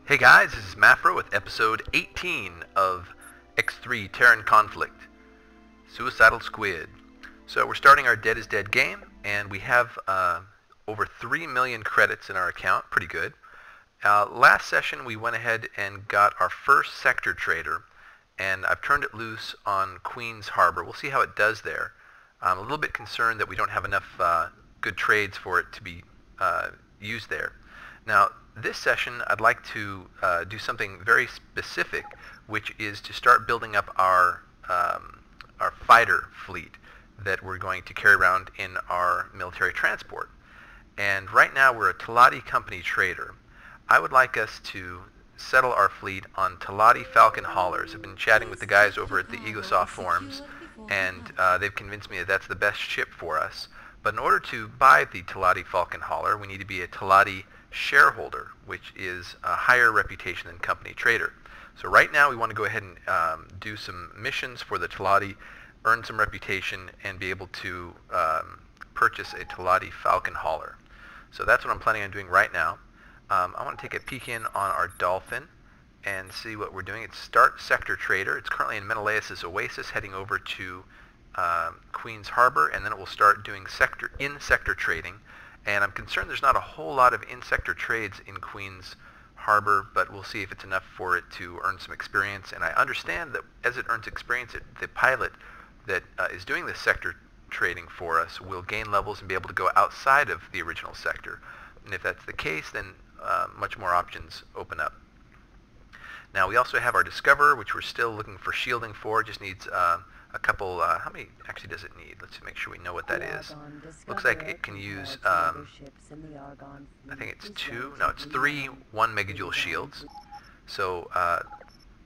Hey guys, this is Mafro with episode 18 of X3 Terran Conflict, Suicidal Squid. So we're starting our Dead is Dead game, and we have over 3 million credits in our account, pretty good. Last session we went ahead and got our first sector trader, and I've turned it loose on Queen's Harbor. We'll see how it does there. I'm a little bit concerned that we don't have enough good trades for it to be used there. Now, this session I'd like to do something very specific, which is to start building up our fighter fleet that we're going to carry around in our military transport. And right now we're a Teladi company trader. I would like us to settle our fleet on Teladi Falcon Haulers. I've been chatting with the guys over at the Egosoft forums, and they've convinced me that that's the best ship for us. But in order to buy the Teladi Falcon Hauler, we need to be a Teladi shareholder, which is a higher reputation than company trader. So right now we want to go ahead and do some missions for the Teladi, earn some reputation, and be able to purchase a Teladi Falcon Hauler. So that's what I'm planning on doing right now. I want to take a peek in on our Dolphin and see what we're doing. It's Start Sector Trader. It's currently in Menelaus' Oasis, heading over to Queen's Harbor, and then it will start doing in-sector trading. And I'm concerned there's not a whole lot of in-sector trades in Queen's Harbor, but we'll see if it's enough for it to earn some experience. And I understand that as it earns experience, the pilot that is doing this sector trading for us will gain levels and be able to go outside of the original sector. And if that's the case, then much more options open up. Now we also have our Discoverer, which we're still looking for shielding for. It just needs a couple, how many actually does it need? Let's make sure we know what that is. Looks like it can use, I think it's 3 1 megajoule shields. So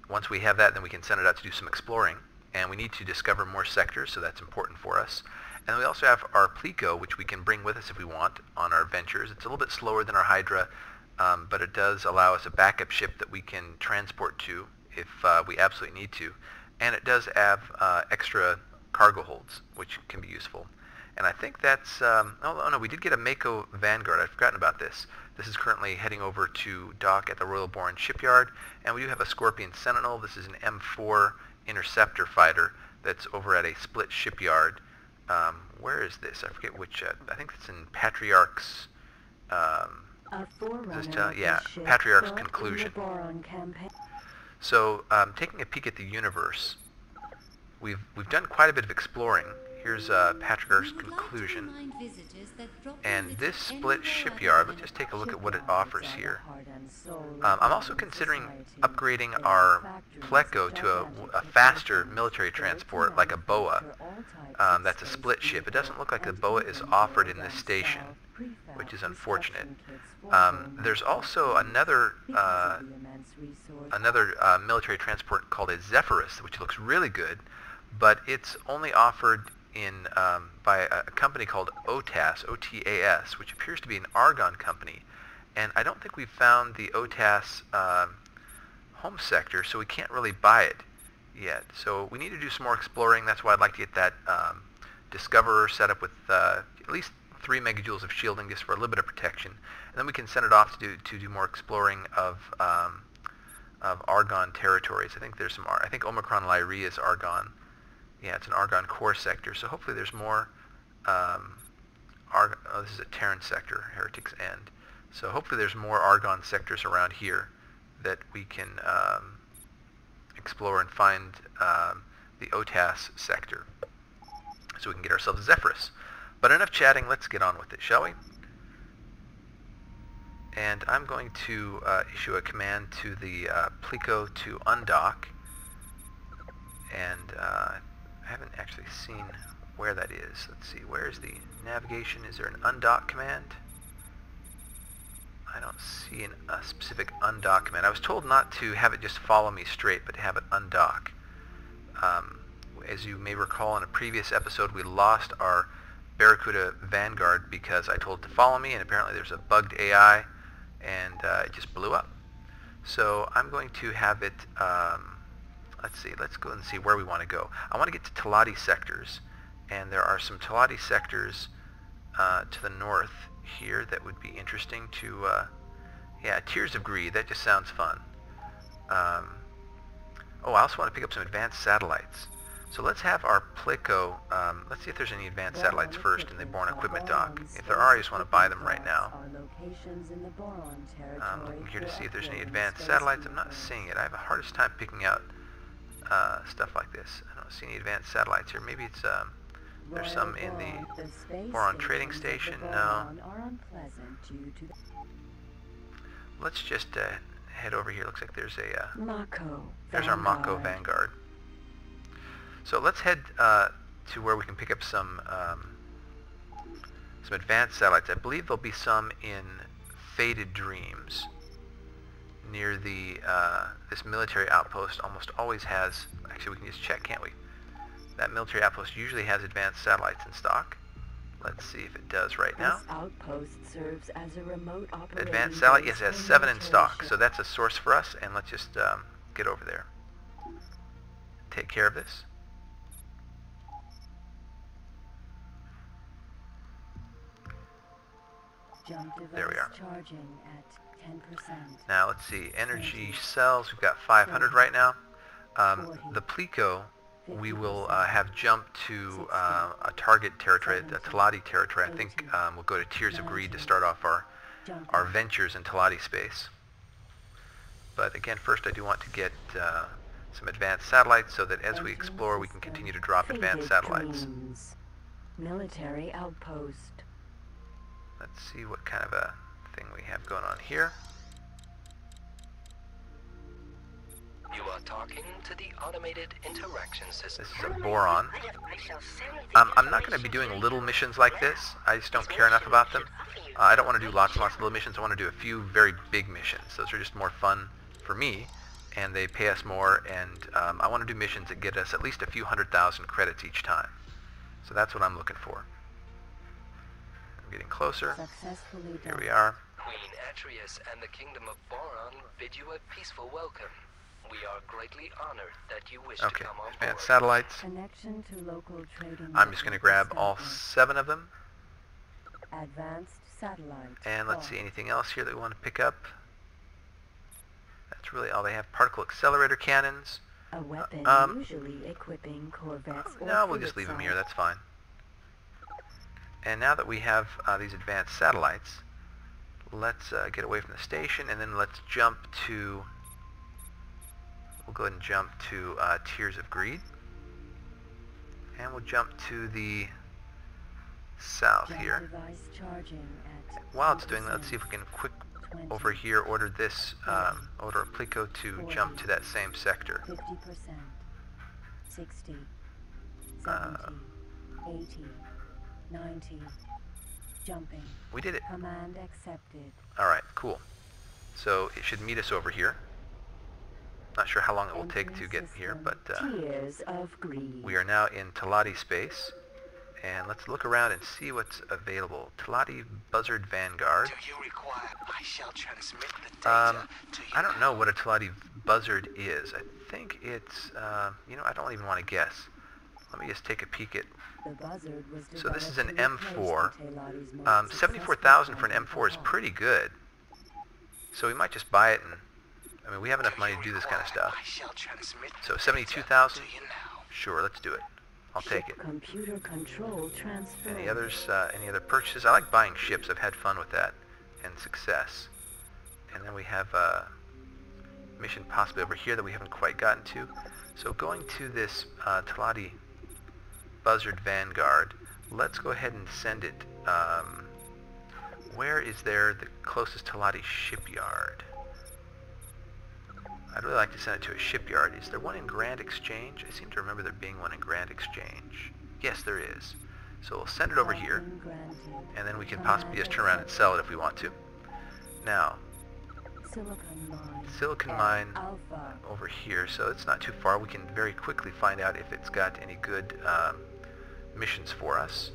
once we have that, then we can send it out to do some exploring. And we need to discover more sectors, so that's important for us. And we also have our Plico, which we can bring with us if we want on our ventures. It's a little bit slower than our Hydra, but it does allow us a backup ship that we can transport to if we absolutely need to. And it does have extra cargo holds, which can be useful. And I think that's, oh no, we did get a Mako Vanguard. I'd forgotten about this. This is currently heading over to dock at the Royal Boron shipyard. And we do have a Scorpion Sentinel. This is an M4 interceptor fighter that's over at a split shipyard. Where is this? I forget which, I think it's in Patriarch's, Patriarch's Conclusion. So, taking a peek at the universe, we've done quite a bit of exploring. Here's Patriarch's Conclusion, and this split shipyard. Let's just take a look at what it offers here. I'm also considering upgrading our Pleco to a faster military transport, like a BOA. That's a split ship. It doesn't look like the BOA is offered in this station, which is unfortunate. There's also another military transport called a Zephyrus, which looks really good, but it's only offered in by a company called OTAS, which appears to be an Argon company. And I don't think we've found the OTAS home sector, so we can't really buy it yet. So we need to do some more exploring. That's why I'd like to get that Discoverer set up with at least 3 megajoules of shielding, just for a little bit of protection. And then we can send it off to do more exploring of Argon territories. I think there's some. I think Omicron Lyria is Argon. Yeah, it's an Argon core sector. So hopefully there's more. This is a Terran sector, Heretic's End. So hopefully there's more Argon sectors around here that we can explore and find the OTAS sector, so we can get ourselves a Zephyrus. But enough chatting, let's get on with it, shall we? And I'm going to issue a command to the Plico to undock. And I haven't actually seen where that is. Let's see, where's the navigation? Is there an undock command? I don't see a specific undock command. I was told not to have it just follow me straight, but to have it undock. As you may recall, in a previous episode, we lost our Barracuda Vanguard because I told it to follow me, and apparently there's a bugged AI, and it just blew up. So I'm going to have it, let's see, let's go and see where we want to go. I want to get to Teladi sectors, and there are some Teladi sectors to the north here that would be interesting to Yeah, Tears of Greed, that just sounds fun. Oh, I also want to pick up some advanced satellites. So let's have our Plico, let's see if there's any advanced satellites first in the Boron equipment dock. If there are, I just want to buy them right now. Looking here to see if there's any advanced satellites. I'm not seeing it. I have the hardest time picking out stuff like this. I don't see any advanced satellites here. Maybe it's, there's some in the Boron trading station. No. Let's just head over here. Looks like there's a there's our Mako Vanguard. So let's head to where we can pick up some advanced satellites. I believe there'll be some in Faded Dreams near the this military outpost. Almost always has. Actually, we can just check, can't we? That military outpost usually has advanced satellites in stock. Let's see if it does right now. This outpost serves as a remote operating Advanced satellite, yes, it has 7 in stock, ship. so that's a source for us, and let's just get over there. Take care of this. There we are. Charging at 10%. Now let's see, energy cells, we've got 500 right now. The Plico, we will have jumped to a target territory, the Teladi territory. I think we'll go to Tears of Greed to start off our ventures in Teladi space. But again, first I do want to get some advanced satellites so that as we explore we can continue to drop advanced satellites. Military outpost. Let's see what kind of a thing we have going on here. You are talking to the automated interaction system. This is a Boron. I'm not going to be doing little missions like this. I just don't care enough about them. I don't want to do lots and lots of little missions. I want to do a few very big missions. Those are just more fun for me, and they pay us more, and I want to do missions that get us at least a few 100,000 credits each time. So that's what I'm looking for. I'm getting closer. Here we are. Queen Atreus and the Kingdom of Boron bid you a peaceful welcome. We are greatly honored that you wish to come on board. Advanced satellites. Connection to local trading. I'm just going to grab all 7 of them. Advanced satellite. And let's see, anything else here that we want to pick up? That's really all they have. Particle accelerator cannons. A weapon usually equipping corvettes. No, we'll just leave them here. That's fine. And now that we have these advanced satellites, let's get away from the station, and then let's jump to... We'll go ahead and jump to Tears of Greed. And we'll jump to the south here. While it's doing that, let's see if we can quick over here order this, order a Plico to jump to that same sector. 50%, 60, 70, 80, 90, jumping. We did it. Command accepted. Alright, cool. So it should meet us over here. Not sure how long it will take to get here, but Tears of Greed. we are now in Teladi space, and let's look around and see what's available. Teladi Buzzard Vanguard. Do you require? I shall transmit the data to you. I don't know what a Teladi Buzzard is. I think it's, you know, I don't even want to guess. Let me just take a peek at. The Buzzard was So this is an developed to M4. replace the Teladi's most 74,000 for an successful M4 is pretty good. So we might just buy it, and I mean, we have enough money to do this kind of stuff. I shall transmit So the 72,000? data to you now. Sure, let's do it. I'll take it. Computer control transfer. Any others? Any other purchases? I like buying ships. I've had fun with that and success. And then we have a mission possibly over here that we haven't quite gotten to. So going to this Teladi Buzzard Vanguard, let's go ahead and send it. Where is there the closest Teladi shipyard? I'd really like to send it to a shipyard. Is there one in Grand Exchange? I seem to remember there being one in Grand Exchange. Yes, there is. So we'll send it over here, and then we can possibly just turn around and sell it if we want to. Now, Silicon Mine over here, so it's not too far. We can very quickly find out if it's got any good missions for us.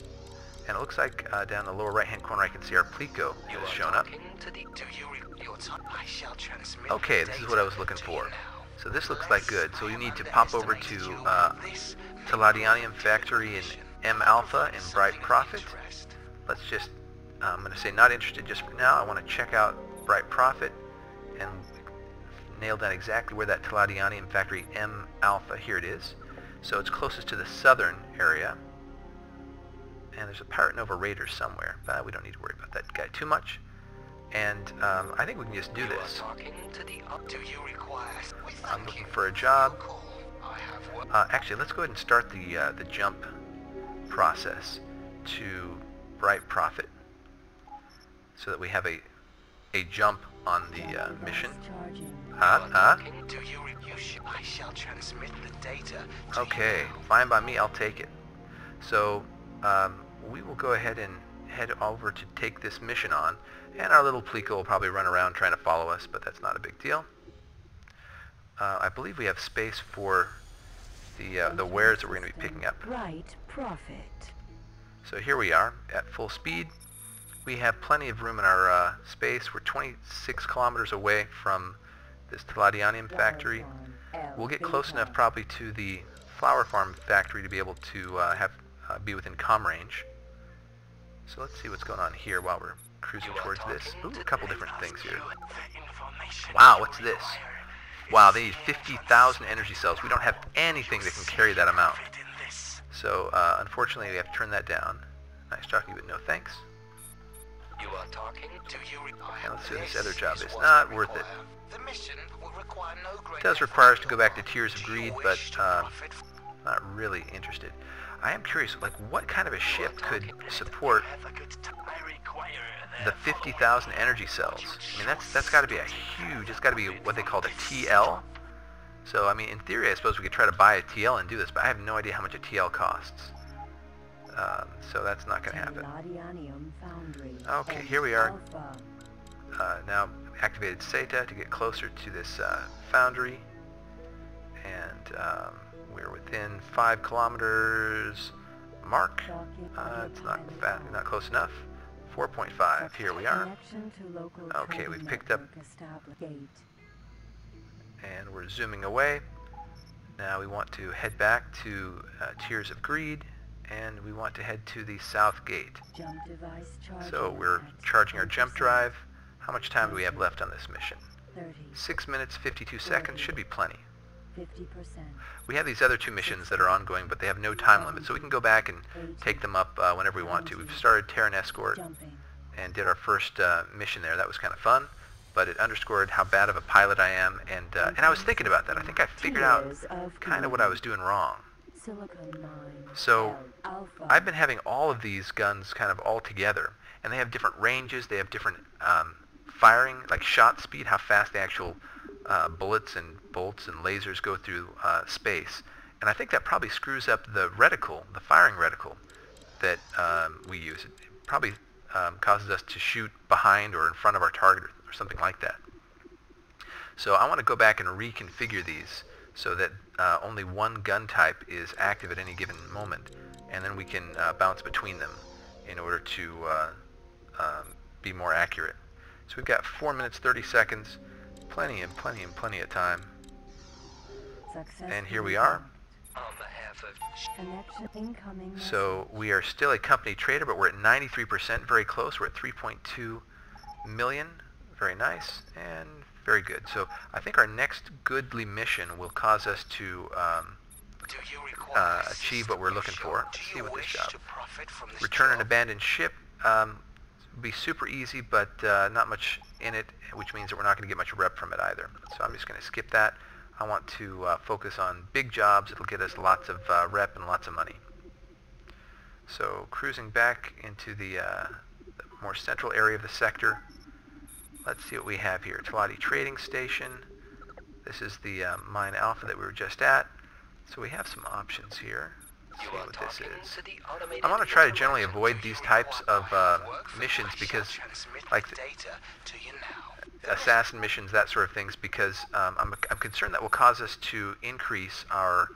And it looks like down the lower right-hand corner I can see our Plico has shown up. Okay, this is what I was looking for. So this looks like good. So we need to pop over to Teladianium Factory in M Alpha in Bright Profit. Let's just, I'm going to say not interested just for now. I want to check out Bright Prophet and nail down exactly where that Teladianium factory M Alpha, here it is. So it's closest to the southern area. And there's a Pirate Nova Raider somewhere, but we don't need to worry about that guy too much. And I think we can just do this. I'm looking for a job. Actually, let's go ahead and start the jump process to Bright Prophet, so that we have a jump on the mission. Okay, fine by me. I'll take it. So we will go ahead and head over to take this mission on, and our little Plico will probably run around trying to follow us, but that's not a big deal. I believe we have space for the wares that we're going to be picking up. Bright Prophet. So here we are at full speed. We have plenty of room in our space. We're 26 kilometers away from this Teladianium factory. We'll get close enough probably to the flower farm factory to be able to be within comm range. So let's see what's going on here while we're cruising towards this. Ooh, a couple different things here. Wow, what's this? Wow, they need 50,000 energy cells. We don't have anything that can carry that amount. So unfortunately we have to turn that down. Nice talking, but no thanks. You are talking to you. And let's see what this other job is. Not worth it. It does require us to go back to Tears of Greed, but not really interested. I am curious, like, what kind of a ship could support the 50,000 energy cells? I mean, that's got to be a huge. It's got to be what they call a TL. So, I mean, in theory, I suppose we could try to buy a TL and do this, but I have no idea how much a TL costs. So that's not going to happen. Okay, here we are. Now activated SETA to get closer to this foundry, and we're within 5 kilometers mark. It's not close enough. 4.5. Here we are. Okay, we've picked up, and we're zooming away. Now we want to head back to Tears of Greed, and we want to head to the south gate. So we're charging our jump drive. How much time do we have left on this mission? 6 minutes, 52 seconds. Should be plenty. 50%. We have these other 2 missions that are ongoing, but they have no time limit, so we can go back and take them up whenever we want to. We've started Terran Escort and did our first mission there. That was kind of fun, but it underscored how bad of a pilot I am, and I was thinking about that. I think I figured out kind of what I was doing wrong. So I've been having all of these guns kind of all together, and they have different ranges. They have different firing, like shot speed, how fast the actual bullets and bolts and lasers go through space. And I think that probably screws up the reticle, the firing reticle that we use. It probably causes us to shoot behind or in front of our target or something like that. So I want to go back and reconfigure these so that only one gun type is active at any given moment, and then we can bounce between them in order to be more accurate. So we've got 4 minutes 30 seconds, plenty of time. And here we are. So we are still a company trader, but we're at 93%, very close. We're at 3.2 million, very nice, and very good. So I think our next goodly mission will cause us to achieve what we're looking for. Let's see what this job. Return an abandoned ship. Would be super easy, but not much in it, which means that we're not going to get much rep from it either. So I'm just going to skip that. I want to focus on big jobs. It'll get us lots of rep and lots of money. So cruising back into the more central area of the sector. Let's see what we have here. Teladi Trading Station. This is the Mine Alpha that we were just at. So we have some options here. Let's see what this is. I want to try to generally avoid these types of missions because, like assassin missions, that sort of things, because I'm concerned that will cause us to increase our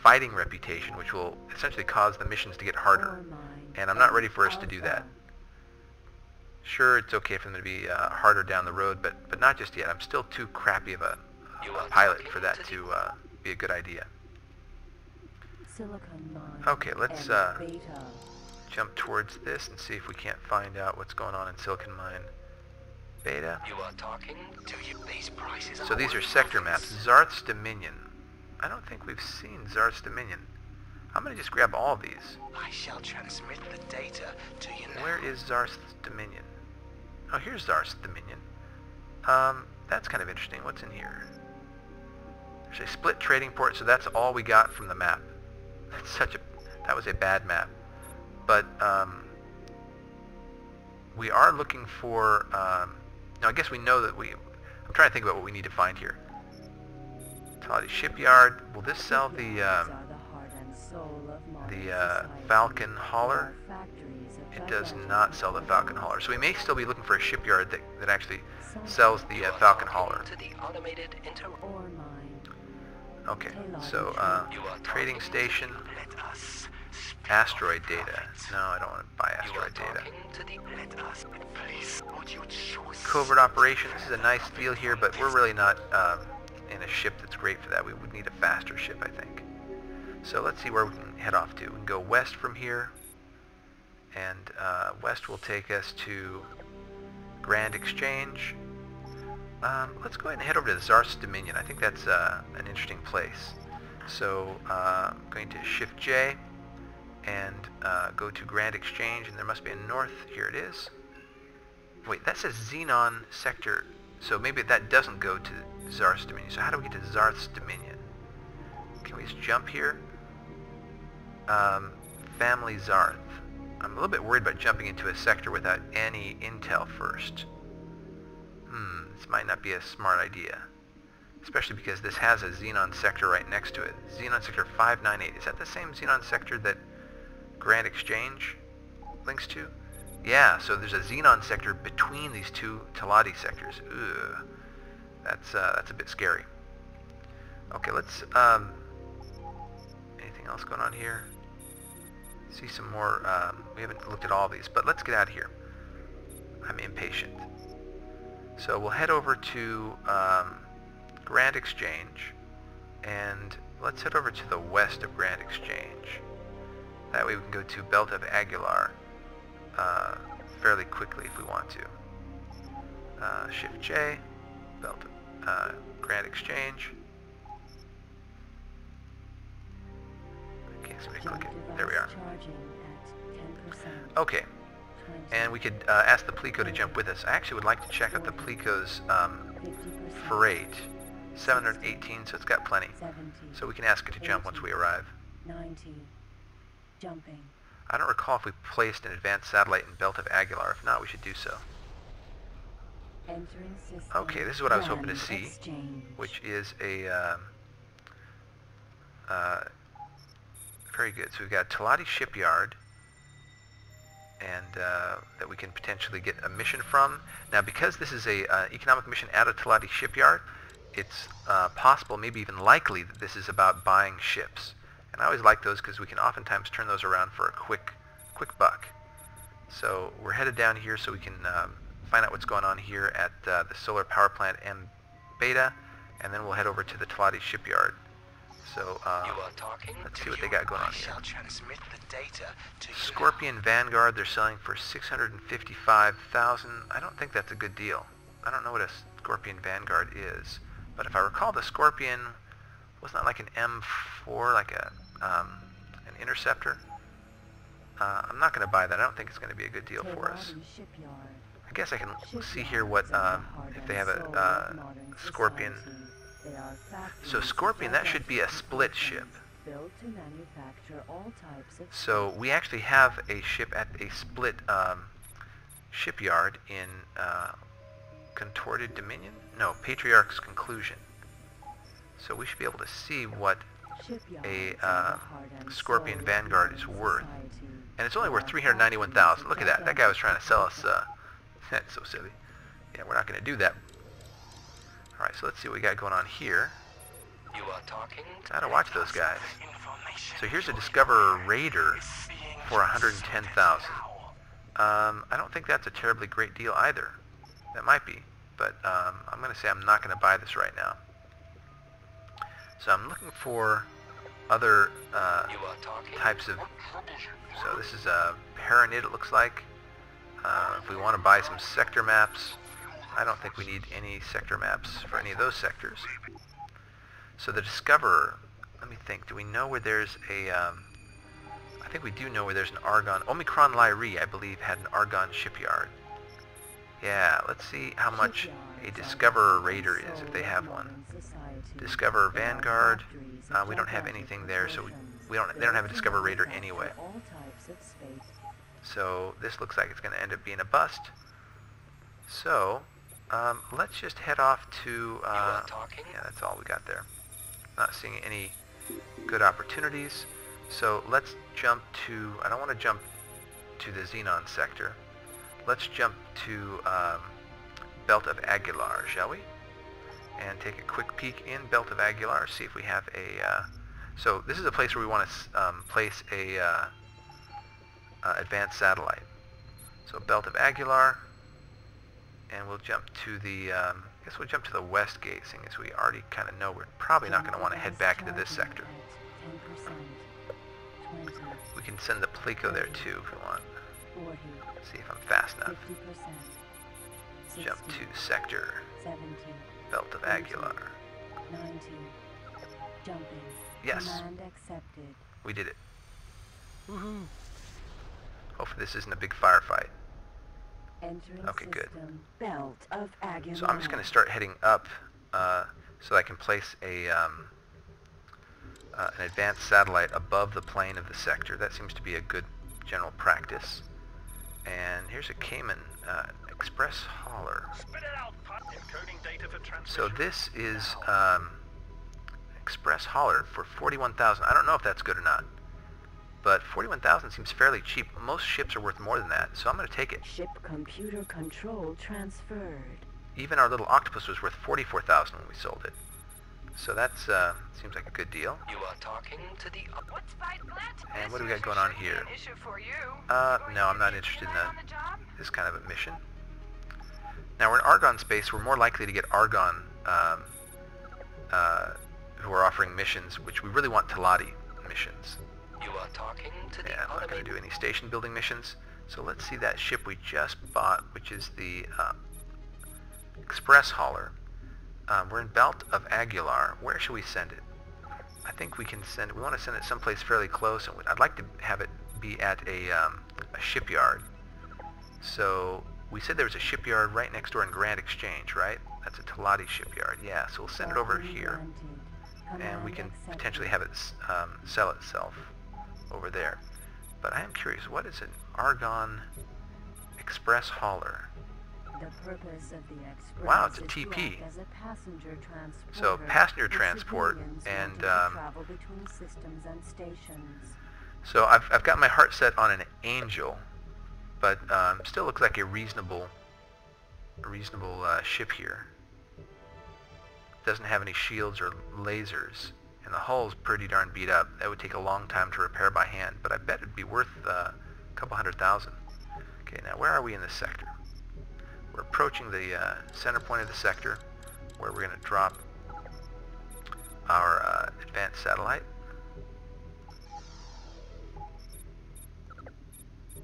fighting reputation, which will essentially cause the missions to get harder. And I'm not ready for us to do that. Sure, it's okay for them to be harder down the road, but not just yet. I'm still too crappy of a pilot for that to be a good idea. Okay, let's jump towards this and see if we can't find out what's going on in Silicon Mine. Beta. You are talking to you. These prices So these are sector maps. Zarth's Dominion. I don't think we've seen Zarth's Dominion. I'm going to just grab all these. I shall transmit the data to you now. Where is Zarth's Dominion? Oh, here's Zarth's Dominion. That's kind of interesting. What's in here? There's a split trading port, so that's all we got from the map. That was a bad map. But we are looking for, no, I guess we know that I'm trying to think about what we need to find here. Teladi shipyard. Will this sell the Falcon Hauler? It does not sell the Falcon Hauler. So we may still be looking for a shipyard that actually sells the Falcon Hauler. To the automated Okay, so trading station, asteroid data. No, I don't want to buy asteroid data. Covert operations. This is a nice deal here, but we're really not in a ship that's great for that. We would need a faster ship, I think. So let's see where we can head off to. We can go west from here, and west will take us to Grand Exchange. Let's go ahead and head over to the Zarth's Dominion. I think that's an interesting place. So I'm going to Shift J and go to Grand Exchange, and there must be a north. Here it is. Wait, that says Xenon Sector, so maybe that doesn't go to Zarth's Dominion. So how do we get to Zarth's Dominion? Can we just jump here? Family Zarth. I'm a little bit worried about jumping into a sector without any intel first. This might not be a smart idea. Especially because this has a Xenon sector right next to it. Xenon Sector 598. Is that the same Xenon sector that Grand Exchange links to? Yeah, so there's a Xenon sector between these two Teladi sectors. Ugh. That's a bit scary. Okay, let's, anything else going on here? See some more, we haven't looked at all these, but let's get out of here. I'm impatient. So we'll head over to Grand Exchange, and let's head over to the west of Grand Exchange. That way we can go to Belt of Aguilar fairly quickly if we want to. Shift J, Belt of Grand Exchange. Okay, so we click it. There we are. Okay. And we could ask the Plico to jump with us. I actually would like to check out the Plico's freight. 718, so it's got plenty. So we can ask it to jump once we arrive. 90. Jumping. I don't recall if we placed an advanced satellite in Belt of Aguilar. If not, we should do so. Okay, this is what I was hoping to see, which is a very good. So we've got Teladi shipyard, and that we can potentially get a mission from. Now, because this is a economic mission at a Teladi shipyard, it's possible, maybe even likely, that this is about buying ships. And I always like those because we can oftentimes turn those around for a quick buck. So we're headed down here so we can find out what's going on here at the solar power plant M Beta, and then we'll head over to the Teladi shipyard. So let's see what they got going on here. Scorpion Vanguard, they're selling for 655,000. I don't think that's a good deal. I don't know what a Scorpion Vanguard is, but if I recall, the Scorpion wasn't that like an M4, like an interceptor. I'm not going to buy that. I don't think it's going to be a good deal for us. I guess I can see here what if they have a Scorpion. So Scorpion, that should be a split ship. So we actually have a ship at a split shipyard in Contorted Dominion? No, Patriarch's Conclusion. So we should be able to see what a Scorpion Vanguard is worth. And it's only worth 391,000. Look at that. That guy was trying to sell us. That's so silly. Yeah, we're not going to do that. Alright, so let's see what we got going on here. Gotta watch those guys. So here's a Discoverer Raider for 110,000. I don't think that's a terribly great deal either. That might be, but I'm going to say I'm not going to buy this right now. So I'm looking for other types of... So this is a Paranid, it looks like. If we want to buy some sector maps, I don't think we need any sector maps for any of those sectors. So the Discoverer, let me think, do we know where there's a, I think we do know where there's an Argon. Omicron Lyri, I believe, had an Argon shipyard. Yeah, let's see how much a Discoverer Raider is, if they have one. Discoverer Vanguard, we don't have anything there, so they don't have a Discoverer Raider anyway. So this looks like it's going to end up being a bust. So, let's just head off to, yeah, that's all we got there. Not seeing any good opportunities. So let's jump to, I don't want to jump to the Xenon sector. Let's jump to Belt of Aguilar, shall we? And take a quick peek in Belt of Aguilar, see if we have a, so this is a place where we want to place a advanced satellite. So Belt of Aguilar, and we'll jump to the, I guess we'll jump to the west gate, seeing as we already kind of know we're probably not going to want to head back into this sector. We can send the Plico there too if we want. Let's see if I'm fast enough. Jump to sector. Belt of Aguilar. Yes. We did it. Woohoo. Hopefully this isn't a big firefight. Okay, good. So I'm just going to start heading up so I can place a an advanced satellite above the plane of the sector. That seems to be a good general practice. And here's a Cayman Express Hauler. So this is Express Hauler for 41,000. I don't know if that's good or not, but 41,000 seems fairly cheap. Most ships are worth more than that, so I'm going to take it. Ship computer control transferred. Even our little octopus was worth 44,000 when we sold it. So that's seems like a good deal. You are talking to the. And what do we got going on here? No, I'm not interested in this kind of a mission. Now we're in Argon space. We're more likely to get Argon who are offering missions, which we really want Teladi missions. You are talking to the. Yeah, I'm not going to do any station building missions. So let's see that ship we just bought, which is the Express Hauler. We're in Belt of Aguilar. Where should we send it? I think we can send it. We want to send it someplace fairly close, and I'd like to have it be at a shipyard. So we said there was a shipyard right next door in Grand Exchange, right? That's a Teladi shipyard. Yeah, so we'll send it over here, and we can potentially have it sell itself over there. But I am curious, what is an Argon Express Hauler? The purpose of the Express. Wow, it's a TP. So passenger transport, and travel between systems and stations. so I've got my heart set on an Angel, but still looks like a reasonable ship here. Doesn't have any shields or lasers, and the hull's pretty darn beat up. That would take a long time to repair by hand, but I bet it'd be worth a couple $100,000. Okay, now where are we in this sector? We're approaching the center point of the sector, where we're going to drop our advanced satellite.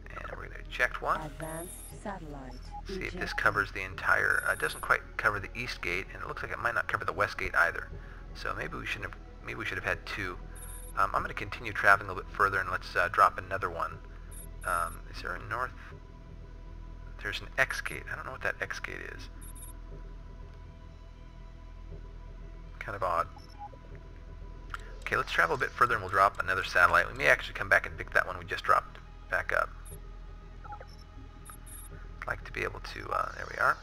And we're going to eject one. Advanced satellite. See if this covers the entire, it doesn't quite cover the east gate, and it looks like it might not cover the west gate either. So maybe we should have had two. I'm going to continue traveling a little bit further, and let's drop another one. Is there a north? There's an X gate. I don't know what that X gate is. Kind of odd. Okay, let's travel a bit further and we'll drop another satellite. We may actually come back and pick that one we just dropped back up. I'd like to be able to, there we are.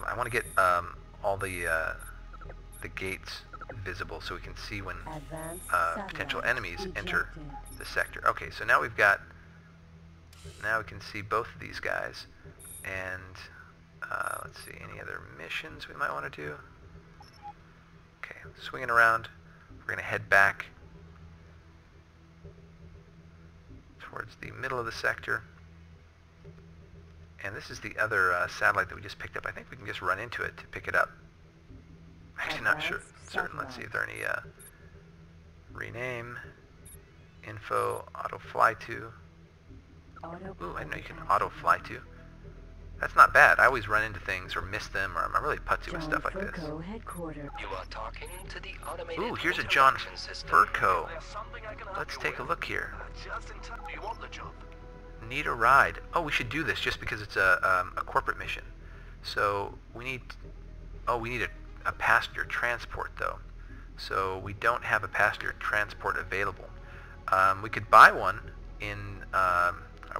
I want to get all the gates visible so we can see when potential enemies enter the sector. Okay, so now we've got, now we can see both of these guys, and let's see, any other missions we might want to do? Okay, swinging around, we're going to head back towards the middle of the sector, and this is the other satellite that we just picked up. I think we can just run into it to pick it up. Actually not certain. Let's see if there are any rename, info, auto fly to. Ooh, I know you can auto fly to. That's not bad. I always run into things or miss them, or I'm really putzy with stuff like this. Jonferco headquarters. You are talking to the automated Ooh, here's a interaction system. Jonferco. Let's take a look here. Need a ride. Oh, we should do this just because it's a corporate mission. So we need. Oh, we need a passenger transport though. So we don't have a passenger transport available. We could buy one in.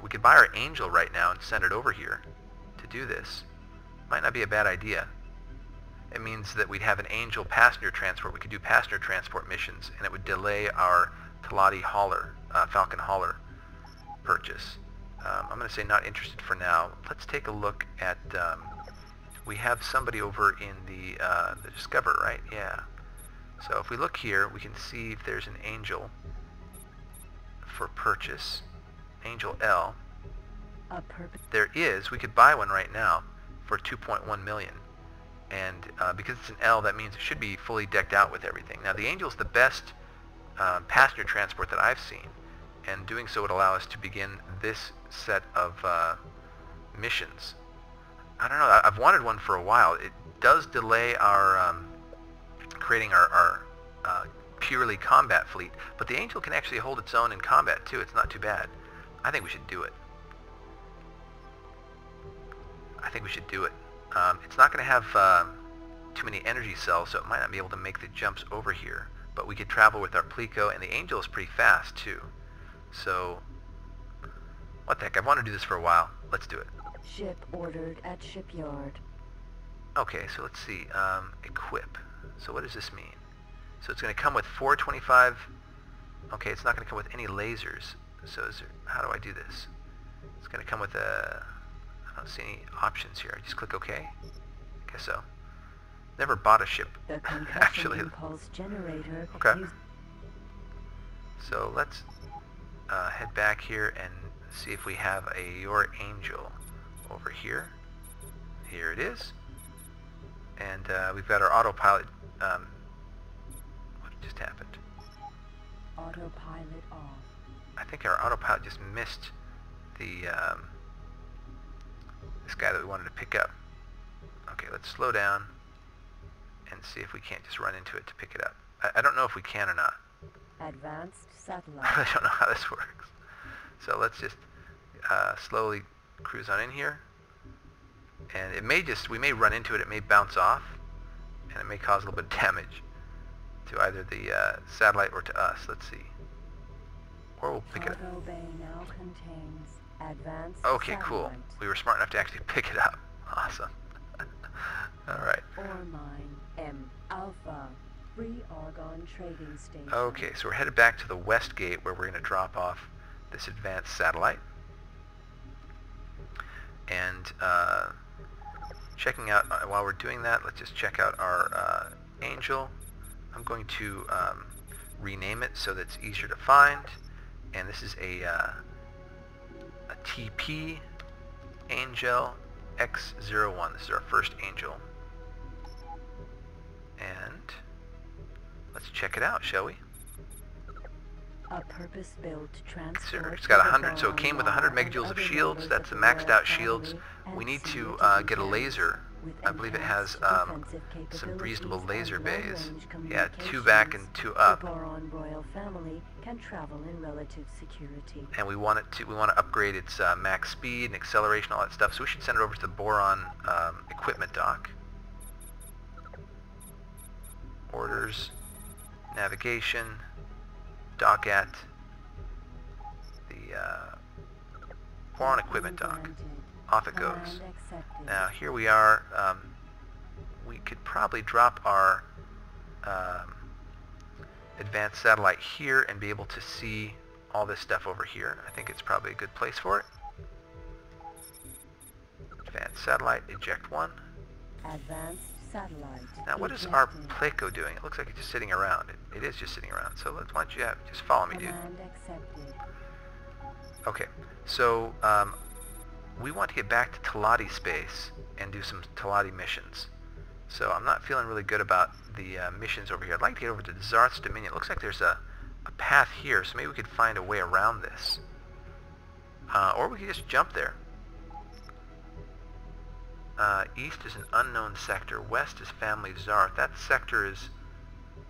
We could buy our Angel right now and send it over here to do this. Might not be a bad idea. It means that we'd have an Angel passenger transport. We could do passenger transport missions, and it would delay our Teladi Hauler, Falcon Hauler purchase. I'm going to say not interested for now. Let's take a look at. We have somebody over in the Discover, right? Yeah. So if we look here, we can see if there's an Angel for purchase. Angel L. There is. We could buy one right now for 2.1 million. And because it's an L, that means it should be fully decked out with everything. Now the Angel's the best passenger transport that I've seen, and doing so would allow us to begin this set of missions. I don't know. I've wanted one for a while. It does delay our creating our purely combat fleet, but the Angel can actually hold its own in combat too. It's not too bad. I think we should do it. It's not going to have too many energy cells, so it might not be able to make the jumps over here. But we could travel with our Plico, and the Angel is pretty fast too. So, what the heck? I've wanted to do this for a while. Let's do it. Ship ordered at shipyard. Okay, so let's see. Equip. So what does this mean? So it's going to come with 425. Okay, it's not going to come with any lasers. So how do I do this? It's going to come with a... I don't see any options here. I just click OK. I guess so. Never bought a ship, actually. Impulse generator. Okay. So let's head back here and see if we have your Angel over here. Here it is. And we've got our autopilot. What just happened? Autopilot off. I think our autopilot just missed the this guy that we wanted to pick up. Okay, let's slow down and see if we can't just run into it to pick it up. I don't know if we can or not. Advanced satellite. I don't know how this works. So let's just slowly cruise on in here. And it may we may run into it, it may bounce off, and it may cause a little bit of damage to either the satellite or to us. Let's see. Or we'll pick it up. Cargo bay now contains advanced Okay, satellite. cool. We were smart enough to actually pick it up. Awesome. Alright. Ore mine M Alpha. Free Argon trading station. Okay, so we're headed back to the west gate where we're going to drop off this advanced satellite. And checking out, while we're doing that, let's just check out our Angel. I'm going to rename it so that it's easier to find. And this is a TP Angel X01. This is our first Angel. And let's check it out, shall we? A purpose-built transport. Sure. It's got 100, so it came with 100 megajoules of shields. That's the maxed out shields. We need to get a laser. I believe it has some reasonable laser bays. Yeah, 2 back and 2 up. The Boron royal family can travel in relative security. And we want to upgrade its max speed and acceleration, all that stuff. So we should send it over to the Boron equipment dock. Orders, navigation, dock at the Boron equipment dock. Off it goes. Now here we are. We could probably drop our advanced satellite here and be able to see all this stuff over here. I think it's probably a good place for it. Advanced satellite, eject 1. Advanced satellite. Now what is our Pleco doing? It looks like it's just sitting around. It is just sitting around. So why don't you just follow me, dude. Command accepted. Okay, so we want to get back to Teladi space and do some Teladi missions. So I'm not feeling really good about the missions over here. I'd like to get over to Zarth's Dominion. It looks like there's a path here, so maybe we could find a way around this. Or we could just jump there. East is an unknown sector. West is Family Zarth. That sector is...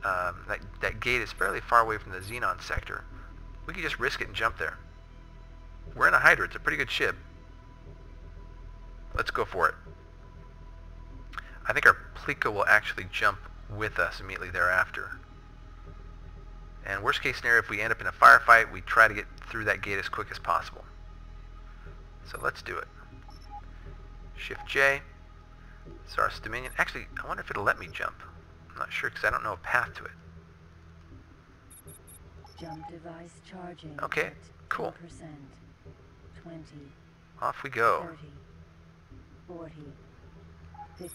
that gate is fairly far away from the Xenon sector. We could just risk it and jump there. We're in a Hydra. It's a pretty good ship. Let's go for it. I think our Plico will actually jump with us immediately thereafter. And worst case scenario, if we end up in a firefight, we try to get through that gate as quick as possible. So let's do it. Shift J. Zarth's Dominion. Actually, I wonder if it'll let me jump. I'm not sure because I don't know a path to it. Jump device charging. Okay, cool. 10%, 20, Off we go. 30, 40, 50%.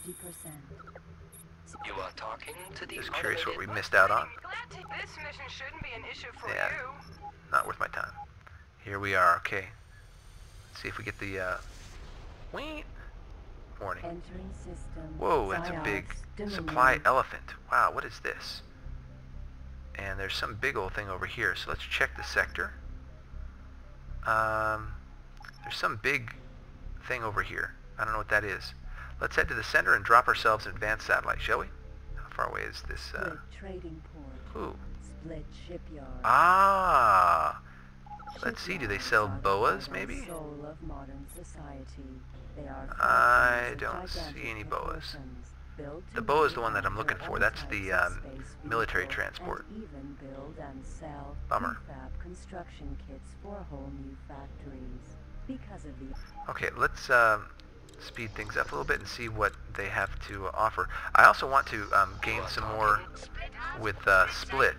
You are talking to the Just curious what we automated missed out on. This mission shouldn't be an issue for Yeah. you. Not worth my time. Here we are. Okay. Let's see if we get the wait. Warning. Entering system. Whoa, that's a big supply elephant. Wow, what is this? And there's some big old thing over here. So let's check the sector. There's some big thing over here. I don't know what that is. Let's head to the center and drop ourselves an advanced satellite, shall we? How far away is this? Split trading port. Ooh. Split shipyard. Ah. Let's see. Do they sell Shipyards are boas, the maybe? soul of modern society. They are I factories of don't see gigantic any boas. proportions, built The to boa is the one manufacture that I'm looking for. all That's the types of space military vehicles, transport. And even build and sell Bummer. prefab construction kits for whole new factories. Because of the Okay, let's speed things up a little bit and see what they have to offer. I also want to gain some more with Split.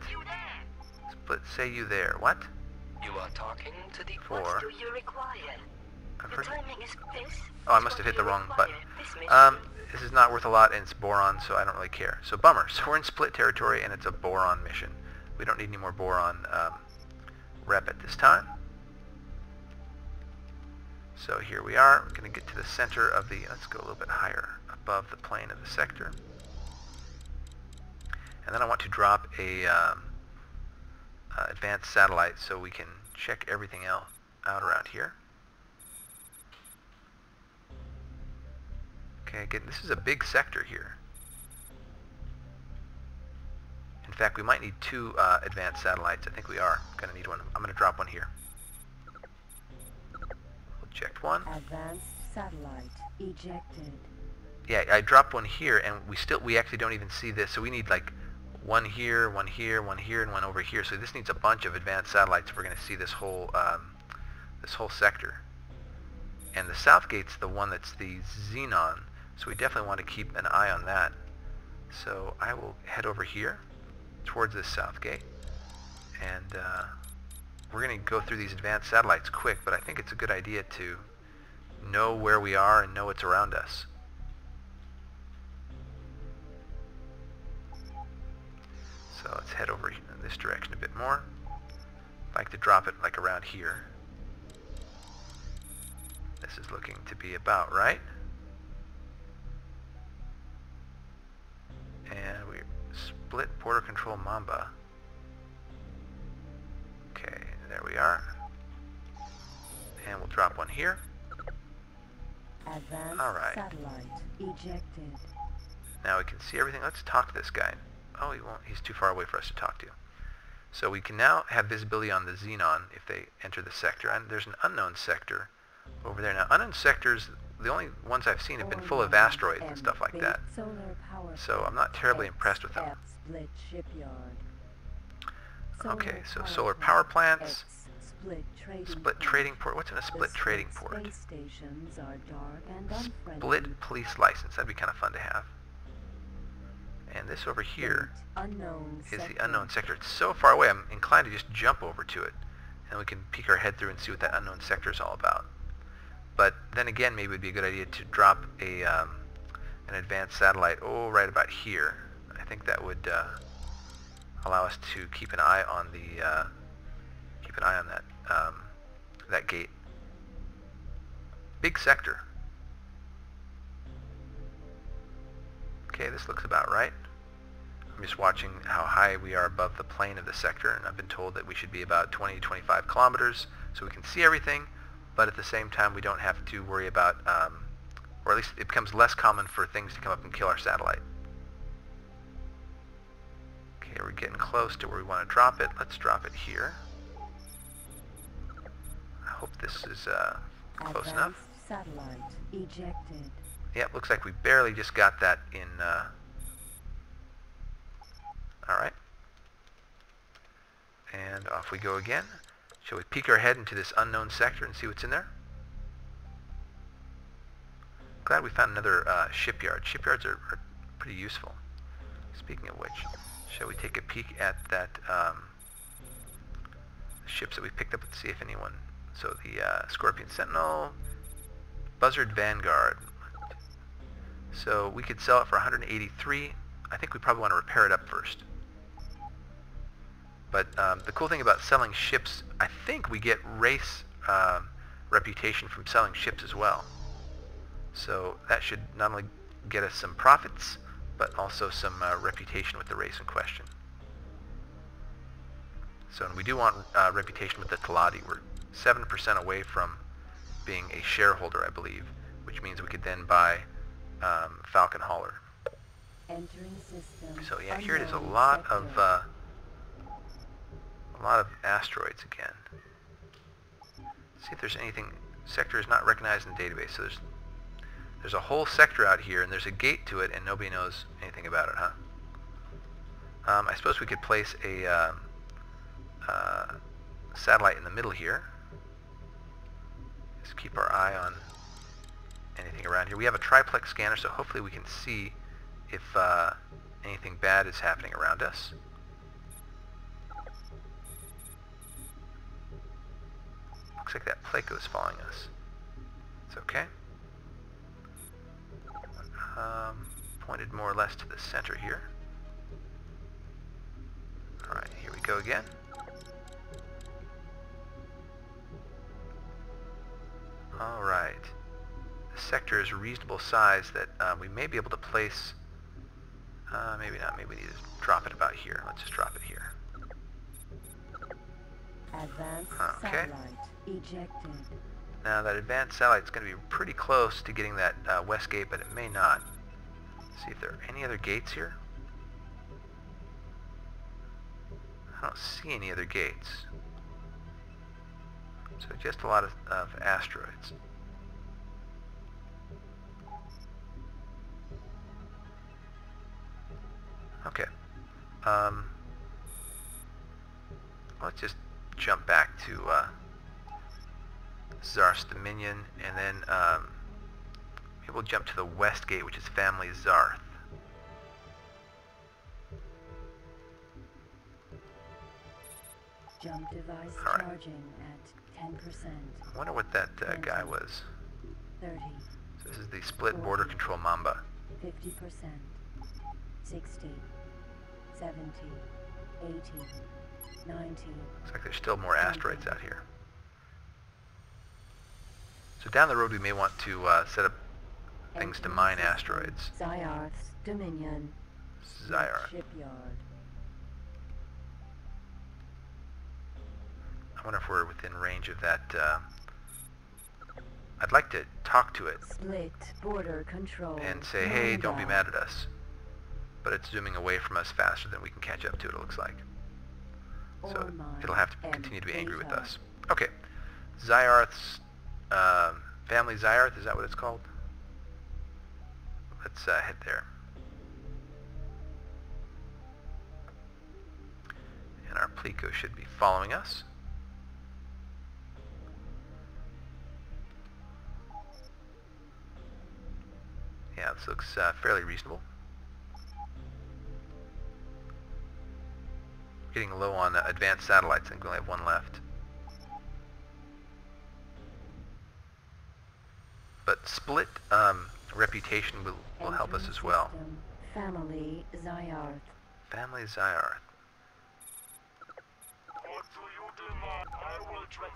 Split, say you there. What? You are talking to the For... What do you require? I've The heard... timing is this. Oh, I is must have what hit the you wrong require. button. This mission. This is not worth a lot, and it's Boron, so I don't really care. So bummer. So we're in Split territory, and it's a Boron mission. We don't need any more Boron rep at this time. So here we are. We're going to get to the center of the... Let's go a little bit higher, above the plane of the sector. And then I want to drop a advanced satellite so we can check everything out around here. Okay, again, this is a big sector here. In fact, we might need two advanced satellites. I think we are going to need one. I'm going to drop one here. We'll check one. advanced satellite ejected. Yeah, I dropped one here, and we actually don't even see this. So we need like one here, one here, one here, and one over here. So this needs a bunch of advanced satellites if we're going to see this whole sector. And the south gate's the one that's the Xenon, so we definitely want to keep an eye on that. So I will head over here towards this south gate, and we're going to go through these advanced satellites quick, but I think it's a good idea to know where we are and know what's around us. So let's head over in this direction a bit more. I'd like to drop it like around here. This is looking to be about right. And we split border control Mamba. Okay, there we are. And we'll drop one here. Advanced All right. satellite ejected. Now we can see everything. Let's talk to this guy. Oh, he won't. He's too far away for us to talk to. So we can now have visibility on the Xenon if they enter the sector. And there's an unknown sector over there. Now, unknown sectors, the only ones I've seen have been full of asteroids and stuff like that. Solar power So I'm not terribly impressed with them. Split shipyard. Okay, so solar power plants, Split trading port. What's in a split trading port? Space stations are dark and unfriendly. Split police license. That'd be kind of fun to have. And this over here Unknown is sector. the unknown sector. It's so far away, I'm inclined to just jump over to it. And we can peek our head through and see what that unknown sector is all about. But then again, maybe it would be a good idea to drop a an advanced satellite, right about here. I think that would allow us to keep an eye on that that gate. Big sector. Okay, this looks about right. I'm just watching how high we are above the plane of the sector, and I've been told that we should be about 20 to 25 kilometers so we can see everything, but at the same time we don't have to worry about or at least it becomes less common for things to come up and kill our satellite. Okay, we're getting close to where we want to drop it. Let's drop it here. I hope this is close enough. Satellite ejected. Yep, looks like we barely just got that in. Alright. And off we go again. Shall we peek our head into this unknown sector and see what's in there? Glad we found another shipyard. Shipyards are pretty useful. Speaking of which, shall we take a peek at that ships that we picked up and see if anyone... So the Scorpion Sentinel, Buzzard Vanguard. So we could sell it for 183. I think we probably want to repair it up first. But the cool thing about selling ships, I think we get race reputation from selling ships as well. So that should not only get us some profits, but also some reputation with the race in question. So we do want reputation with the Teladi. We're 7% away from being a shareholder, I believe, which means we could then buy Falcon Hauler. Entering system. So yeah, here it is, a lot of asteroids again. See if there's anything. Sector is not recognized in the database. So there's a whole sector out here, and there's a gate to it, and nobody knows anything about it, huh? I suppose we could place a satellite in the middle here. Just keep our eye on anything around here. We have a triplex scanner, so hopefully we can see if anything bad is happening around us. Looks like that Placo is following us. It's okay. Pointed more or less to the center here. Alright, here we go again. Alright. The sector is a reasonable size that we may be able to place... maybe not. Maybe we need to drop it about here. Let's just drop it here. Advanced Okay. satellite ejected. Now that advanced satellite is going to be pretty close to getting that west gate, but it may not. Let's see if there are any other gates here. I don't see any other gates. So just a lot of asteroids. Okay. Let's just jump back to Zarth's Dominion, and then maybe we'll jump to the west gate, which is Family Zarth. Jump device All right. charging at 10%. I wonder what that guy was. 30. So this is the split border control Mamba. 50%. 60. 70. 80. 90. Looks like there's still more asteroids out here. So down the road we may want to set up things to mine asteroids. Zyarth's Dominion. Zyarth. Shipyard. I wonder if we're within range of that. I'd like to talk to it Split border control. and say, hey, don't be mad at us. But it's zooming away from us faster than we can catch up to it, it looks like. So it'll have to continue to be angry with us. Okay. Zyarth's, Family Zyarth, is that what it's called? Let's head there. And our Plico should be following us. Yeah, this looks fairly reasonable. Getting low on advanced satellites. I think we only have one left. But split reputation will help us as well. Family Zyarth. Family Zyarth.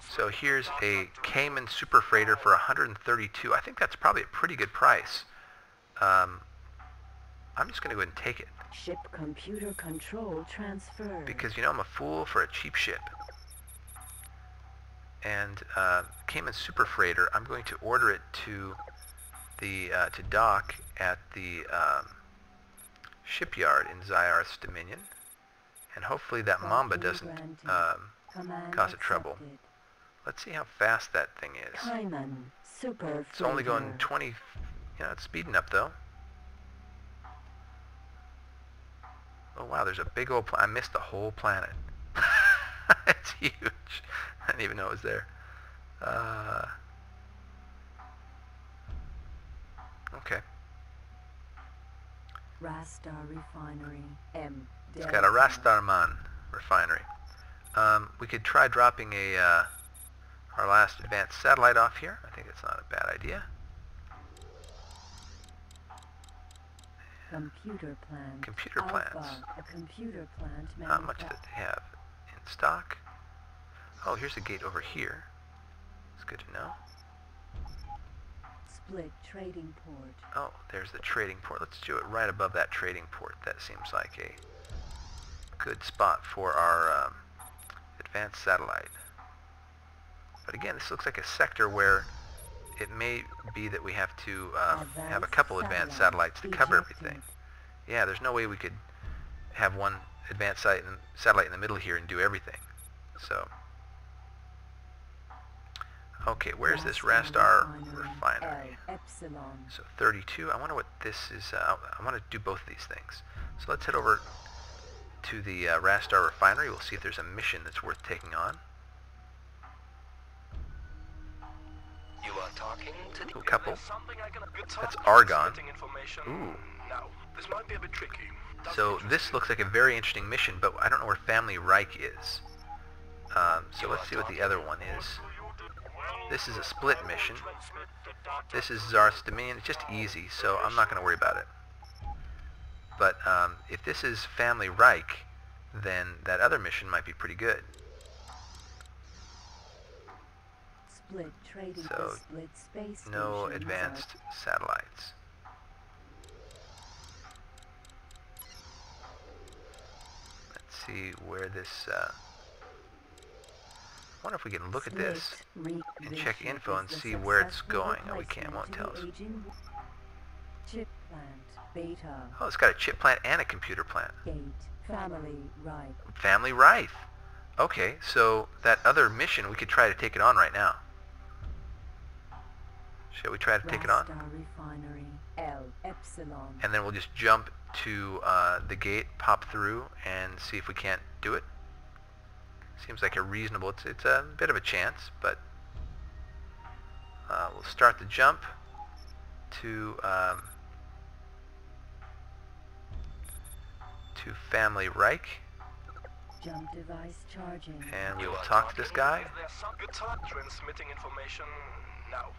So here's a Cayman super freighter for 132. I think that's probably a pretty good price. I'm just going to go ahead and take it. Ship computer control transferred. Because, you know, I'm a fool for a cheap ship. And Cayman super freighter, I'm going to order it to the to dock at the shipyard in Zyarth's Dominion, and hopefully that Mamba doesn't cause a trouble. Let's see how fast that thing is. It's only going 20. You know, it's speeding up though. Oh wow, there's a big old I missed the whole planet. It's huge. I didn't even know it was there. Okay. Rastar Refinery. It's got a Rastarman refinery. We could try dropping a our last advanced satellite off here. I think it's not a bad idea. Computer plant. Computer plants. A computer plant. How much do they have in stock? Oh, here's a gate over here. It's good to know. Split trading port. Oh, there's the trading port. Let's do it right above that trading port. That seems like a good spot for our advanced satellite. But again, this looks like a sector where it may be that we have to have a couple advanced satellites to cover everything. Yeah, there's no way we could have one advanced satellite in the middle here and do everything. So, okay, where's this Rastar refinery? So 32. I wonder what this is. I want to do both of these things. So let's head over to the Rastar refinery. We'll see if there's a mission that's worth taking on. You are talking to the Couple. That's Argon. Ooh. Now, this might be a bit tricky. So this looks like a very interesting mission, but I don't know where Family Reich is. So let's see what the other one is. This is a split mission. This is Zyarth's Dominion. It's just easy, so I'm not going to worry about it. But if this is Family Reich, then that other mission might be pretty good. So, no advanced satellites. Let's see where this... I wonder if we can look at this and check info and see where it's going. No, we can't. It won't tell us. Chip plant, Beta. Oh, it's got a chip plant and a computer plant. Gate, Family Reich. Family Reich. Okay, so that other mission, we could try to take it on right now. Shall we try to take it on? Refinery, L, Epsilon. And then we'll just jump to the gate, pop through, and see if we can't do it. Seems like a reasonable, it's a bit of a chance, but we'll start the jump to Family Reich. Jump device charging. And we will talk to this guy. Transmitting information now.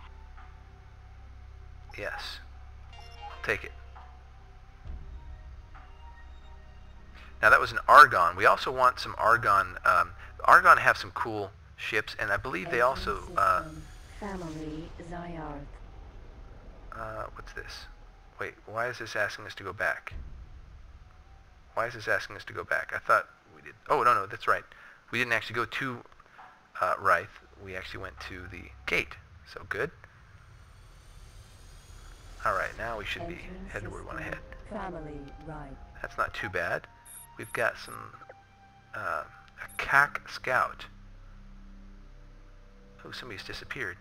Yes. I'll take it. Now that was an Argon. We also want some Argon. Argon have some cool ships, and I believe they also... Family Zyarth. What's this? Wait, why is this asking us to go back? Why is this asking us to go back? I thought we did... Oh, no, that's right. We didn't actually go to Reich. We actually went to the gate. So good. Alright, now we should be headed where we want to head. Family Reich. That's not too bad. We've got some... a CAC scout. Oh, somebody's disappeared.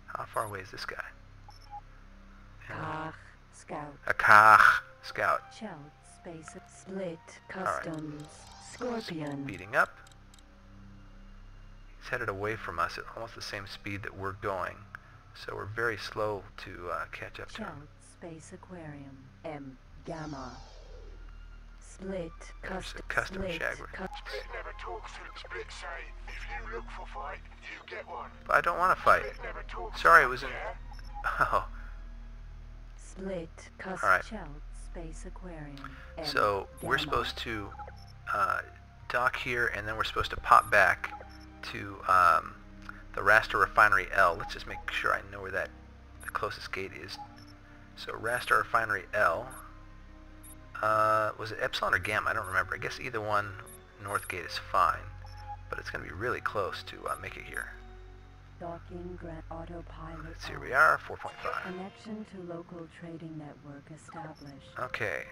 How far away is this guy? Kach Scout. A CAC scout. Chelt Space Split Customs. Scorpion. Speeding up. He's headed away from us at almost the same speed that we're going. So we're very slow to catch up to him. Chelt Space Aquarium. M Gamma. Split Custom Shagger. Split never talks to the Split say, if you look for fight, you get one. But I don't want to fight. Split never talks. Sorry, it was in... Oh. Split Custom Alright. Chelt Space Aquarium. So we're supposed to dock here, and then we're supposed to pop back to the Rastar Refinery L. Let's just make sure I know where the closest gate is. So Rastar Refinery L. Was it Epsilon or Gamma? I don't remember. I guess either one, north gate is fine, but it's going to be really close to make it here. Docking autopilot. Here we are, 4.5. Connection to local trading network established. Okay.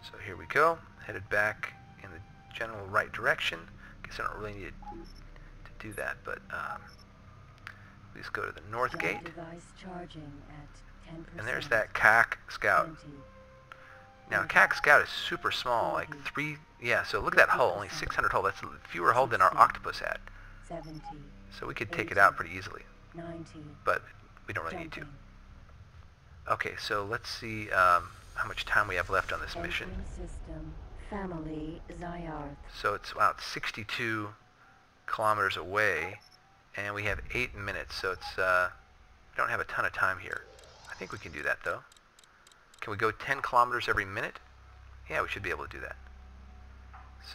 So here we go, headed back in the general right direction. Guess I don't really need to do that, but please go to the north gate. Device charging at 10%. And there's that CAC Scout. 20. Now, CAC Scout is super small, like 3, yeah, so look at that hull, only 600 hull. That's fewer hull than our Octopus had. 70. So we could take it out pretty easily, 90. but we don't really need to. Jumping. Okay, so let's see how much time we have left on this mission. Entering system. Family Zyarth. So it's about 62 kilometers away, and we have 8 minutes, so it's, we don't have a ton of time here. I think we can do that, though. Can we go 10 kilometers every minute? Yeah, we should be able to do that.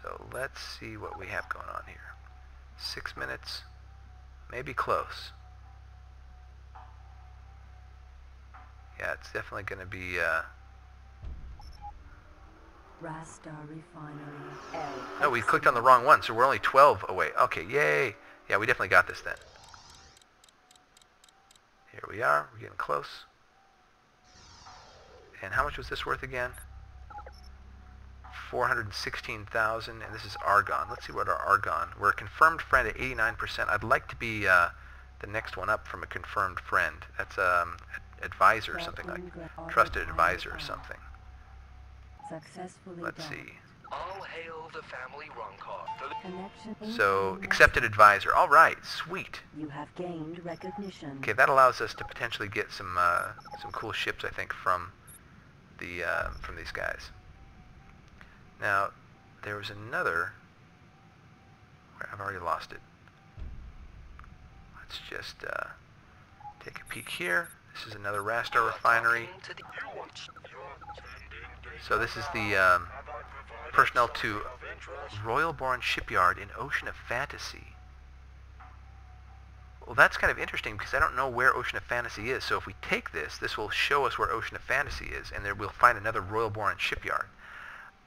So let's see what we have going on here. 6 minutes, maybe close. Yeah, it's definitely going to be, Rastar Refinery. no, we clicked on the wrong one, so we're only 12 away. Okay, yay! Yeah, we definitely got this then. Here we are, we're getting close. And how much was this worth again? 416,000, and this is Argon. Let's see what our Argon. We're a confirmed friend at 89%. I'd like to be the next one up from a confirmed friend. That's advisor or something, like trusted advisor or something. Successfully Let's docked. see. All hail the family Ronkar. Connection. So, incoming accepted advisor. All right, sweet. You have gained recognition. Okay, that allows us to potentially get some cool ships, I think, from these guys. Now, there was another. I've already lost it. Let's just take a peek here. This is another Rastar refinery. So this is the personnel to Royal Boron shipyard in Ocean of Fantasy. Well, that's kind of interesting because I don't know where Ocean of Fantasy is. So if we take this, this will show us where Ocean of Fantasy is, and there we'll find another Royal Boron shipyard.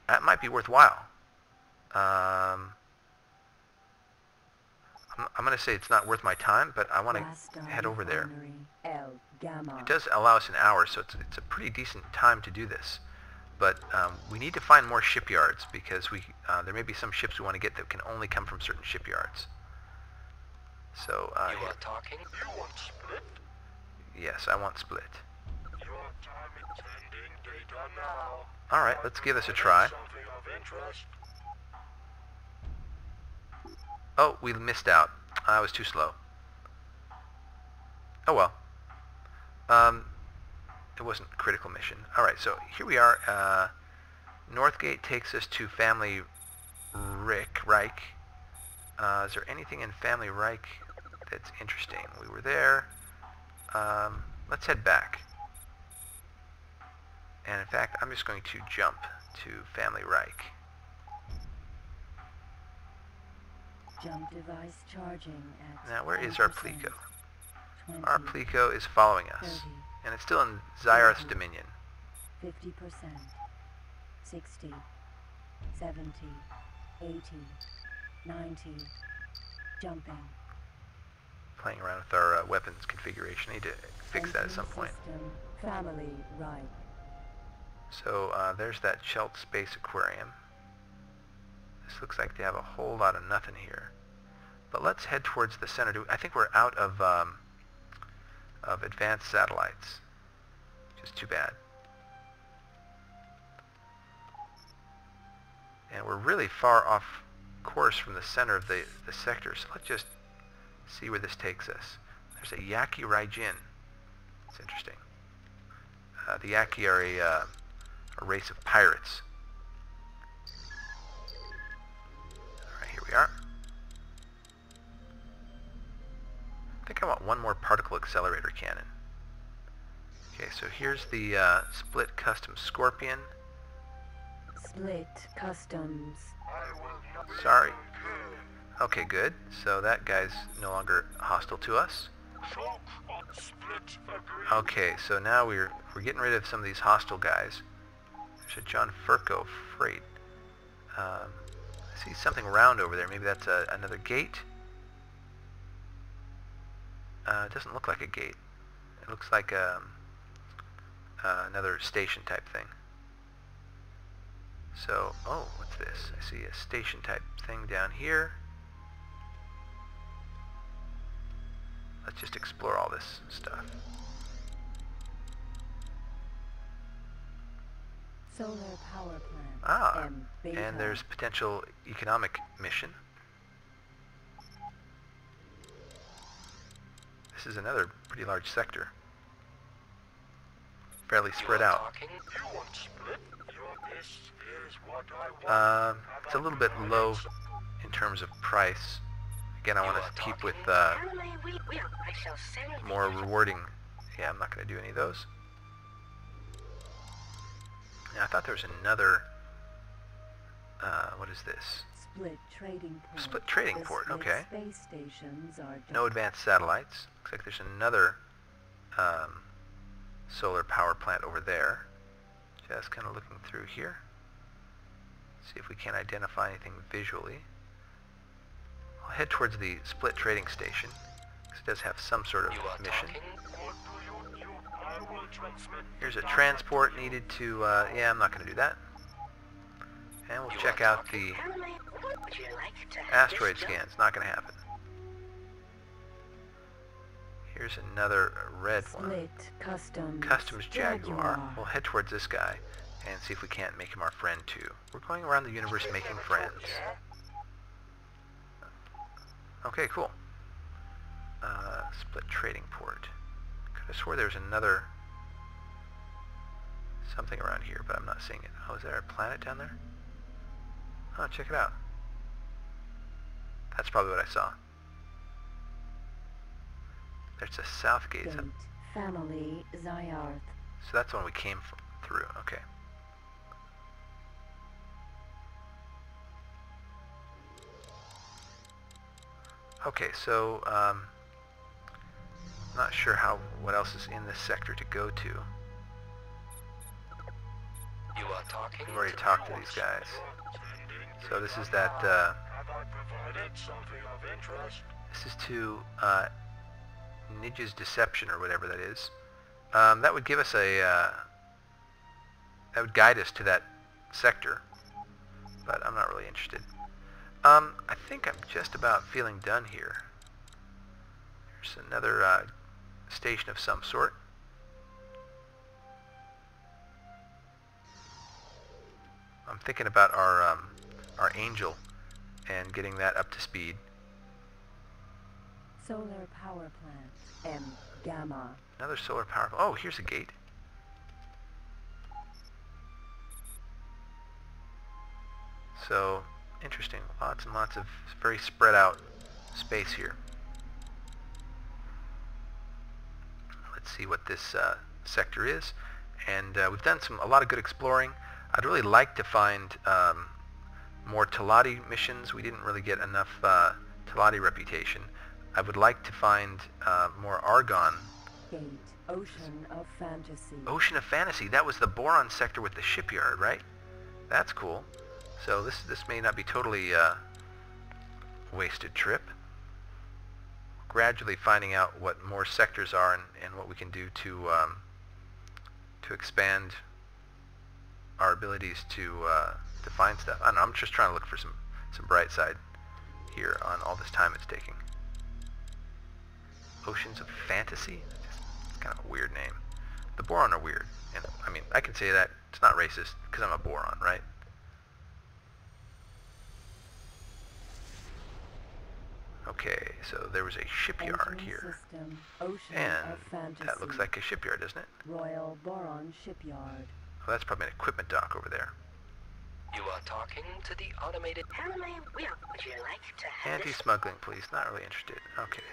That might be worthwhile. I'm going to say it's not worth my time, but I want to head over there. It does allow us an hour, so it's a pretty decent time to do this. But we need to find more shipyards because there may be some ships we want to get that can only come from certain shipyards. So, You are talking? You want split? yes, I want split. Your time is ending data now. Alright, let's give this a try. Something of interest? Oh, we missed out. I was too slow. Oh well. It wasn't a critical mission. Alright, so here we are. Northgate takes us to Family Reich. Is there anything in Family Reich that's interesting? We were there. Let's head back. And in fact, I'm just going to jump to Family Reich. Jump device charging at Now, where is our 10%, Plico? 20, Our Plico is following us. 30, And it's still in Zyarth's dominion. 50%, 60, 70, 80, 90, jumping. Playing around with our weapons configuration. I need to fix that at some point. System, family, right. So there's that Chelt Space Aquarium. This looks like they have a whole lot of nothing here. But let's head towards the center. I think we're out of advanced satellites. Just too bad. And we're really far off course from the center of the sector. So let's just see where this takes us. There's a Yaki Raijin. It's interesting. The Yaki are a race of pirates. Alright, here we are. I think I want one more particle accelerator cannon. Okay, so here's the Split Custom Scorpion. Split customs. I will not Sorry. good. Okay, good. So that guy's no longer hostile to us. Choke on split agreement. Okay, so now we're getting rid of some of these hostile guys. There's a Jonferco freight. I see something round over there. Maybe that's another gate. It doesn't look like a gate. It looks like another station type thing. So, oh, what's this? I see a station type thing down here. Let's just explore all this stuff. Solar power plant. Ah, Beta. and there's potential economic mission. This is another pretty large sector. Fairly spread out. You want split? This is what I want. It's a little bit low in terms of price. Again, I want to keep with more rewarding. Yeah, I'm not going to do any of those. Yeah, I thought there was another. What is this? Split trading port. Split trading The port. split Okay. Space stations are No advanced satellites. Looks like there's another solar power plant over there. Just kind of looking through here. See if we can identify anything visually. I'll head towards the split trading station, because it does have some sort of mission. What do you I will transmit. Here's a transport needed to, yeah, I'm not going to do that. And we'll check out the asteroid scans. Not going to happen. Here's another red one. Split customs. Customs Jaguar. We'll head towards this guy and see if we can't make him our friend too. We're going around the universe making friends. Okay, cool. Split trading port. Could have swore there's another something around here, but I'm not seeing it. Oh, is there a planet down there? Oh, check it out. That's probably what I saw. There's a south gate. Gate. Family Zyarth. So that's the one we came through. Okay. Okay, so not sure what else is in this sector to go to. You are talking We've already to talked to these guys. So this is that. Have I provided something of interest? This is to Ninja's Deception or whatever that is. That would give us a. That would guide us to that sector, but I'm not really interested. I think I'm just about feeling done here. There's another station of some sort. I'm thinking about our Angel and getting that up to speed. Solar power plant. M Gamma. Another solar power. Oh, here's a gate. So, interesting. Lots and lots of very spread out space here. Let's see what this sector is. And we've done a lot of good exploring. I'd really like to find more Teladi missions. We didn't really get enough Teladi reputation. I would like to find more Argon. Gate. Ocean of Fantasy. Ocean of Fantasy. That was the Boron sector with the shipyard, right? That's cool. So this may not be totally wasted trip. Gradually finding out what more sectors are and what we can do to expand our abilities to find stuff. I don't know. I'm just trying to look for some bright side here on all this time it's taking. Oceans of Fantasy. It's kind of a weird name. The Boron are weird, and I mean I can say that it's not racist because I'm a Boron, right? Okay, so there was a shipyard Engine here. System. Ocean And of Fantasy. that looks like a shipyard, doesn't it? Royal Boron Shipyard. Oh, that's probably an equipment dock over there. You are talking to the automated. Would you like to have this? Anti-smuggling, please. Not really interested. Okay.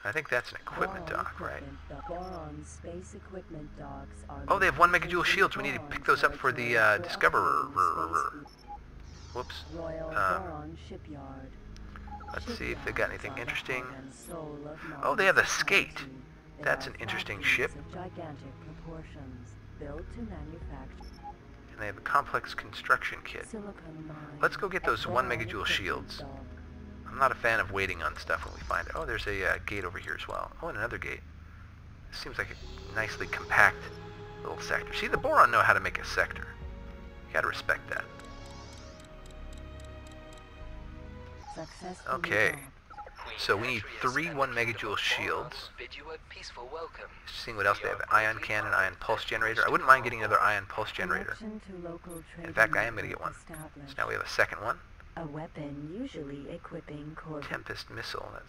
I think that's an equipment Boron dock, right? equipment dock. Boron space equipment docks are. Oh, they have 1 located megajoule shields. We in need to Boron pick those up for the territory Discoverer. operating space Whoops. Royal Um, Boron Shipyard. Let's see if they got anything Shipyards are the interesting. heart and soul of Oh, they have the modern Skate. society. They That's are an interesting factories ship. of gigantic proportions, built to manufacture And they have a complex construction kit. silicon mine. Let's go get those a 1 Boron megajoule equipment shields. dock. I'm not a fan of waiting on stuff when we find it. Oh, there's a gate over here as well. Oh, and another gate. This seems like a nicely compact little sector. See, the Boron know how to make a sector. You gotta respect that. Okay. So we need 3 1 megajoule shields. Just seeing what else they have. Ion cannon, ion pulse generator. I wouldn't mind getting another ion pulse generator. In fact, I am going to get one. So now we have a second one. A weapon usually equipping core. Tempest missile. That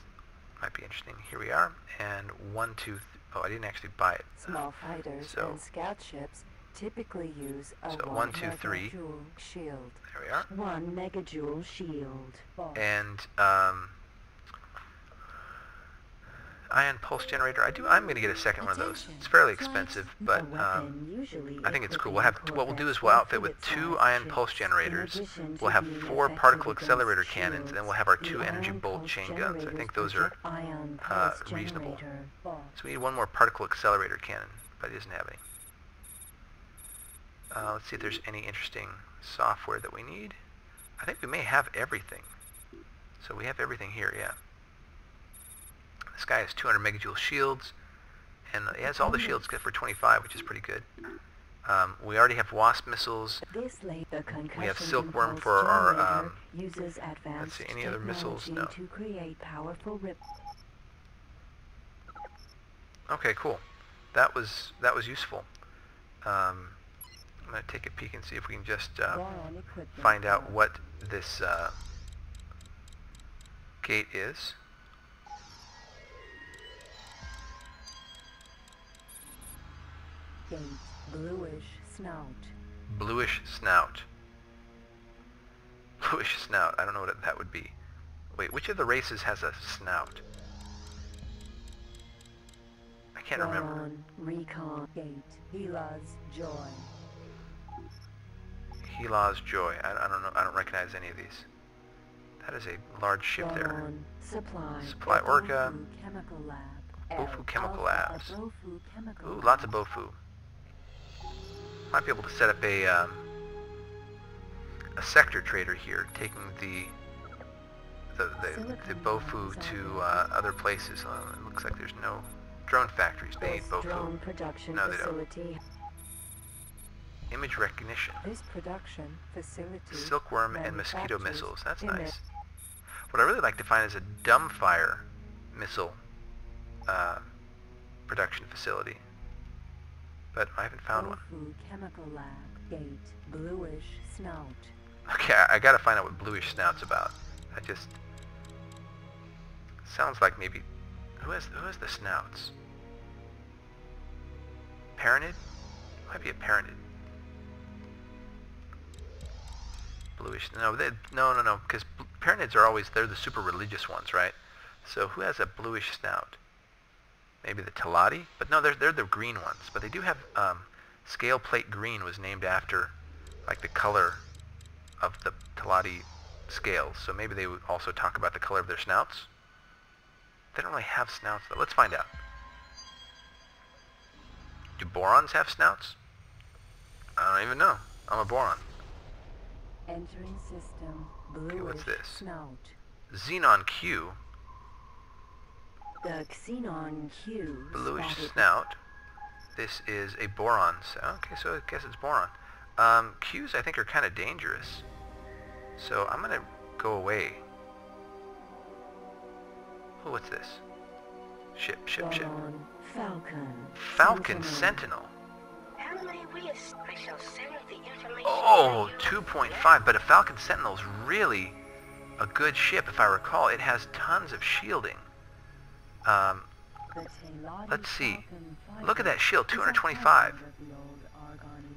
might be interesting. Here we are. And 1, 2, oh, I didn't actually buy it. Small fighters and scout ships typically use a 1, 2, 3 megajoule shield. There we are. 1 megajoule shield. And ion pulse generator. I'm going to get a second one of those. It's fairly expensive, but I think it's cool. What we'll do is we'll outfit with 2 ion pulse generators. We'll have 4 particle accelerator cannons, and then we'll have our 2 energy bolt chain guns. I think those are reasonable. So we need 1 more particle accelerator cannon, but it doesn't have any. Let's see if there's any interesting software that we need. I think we may have everything. So we have everything here, yeah. This guy has 200 megajoule shields, and he has all the shields except for 25, which is pretty good. We already have wasp missiles. We have silkworm for our, let's see, any other missiles? No. Okay, cool. That was useful. I'm going to take a peek and see if we can just find out what this gate is. Gate, bluish snout. Bluish snout. Bluish snout. I don't know what that would be. Wait, which of the races has a snout? I can't remember. Boron, recon, gate, Hela's joy. Hela's joy. I don't know. I don't recognize any of these. That is a large ship there. Supply Orca. Chemical lab. Bofu Chemical Labs. Ooh, lots of Bofu. Might be able to set up a sector trader here, taking the Bofu to other places. It looks like there's no drone factories. They need Bofu. No, they don't. Image recognition. This production facility. Silkworm and mosquito missiles. That's nice. What I really like to find is a dumbfire missile production facility, but I haven't found one. Chemical lab, gate, bluish snout. Okay, I gotta find out what bluish snout's about. That just sounds like maybe who has the snouts? Paranid? Might be a Paranid. Bluish. No, because Paranids are always, they're the super religious ones, right? So who has a bluish snout? Maybe the Teladi? But no, they're the green ones. But they do have, scale plate green was named after, like, the color of the Teladi scales. So maybe they would also talk about the color of their snouts. They don't really have snouts, though. Let's find out. Do Borons have snouts? I don't even know. I'm a Boron. Entering system, bluish okay, what's this? Snout. Xenon Q. The Xenon Q. Bluish snout. This is a Boron. Okay, so I guess it's Boron. Qs I think are kind of dangerous. So I'm going to go away. Oh, what's this? Ship. Boron, Falcon Sentinel. How may we I shall send the information. Oh, 2.5, but a Falcon Sentinel is really a good ship, if I recall. It has tons of shielding. Let's see. Look at that shield, 225.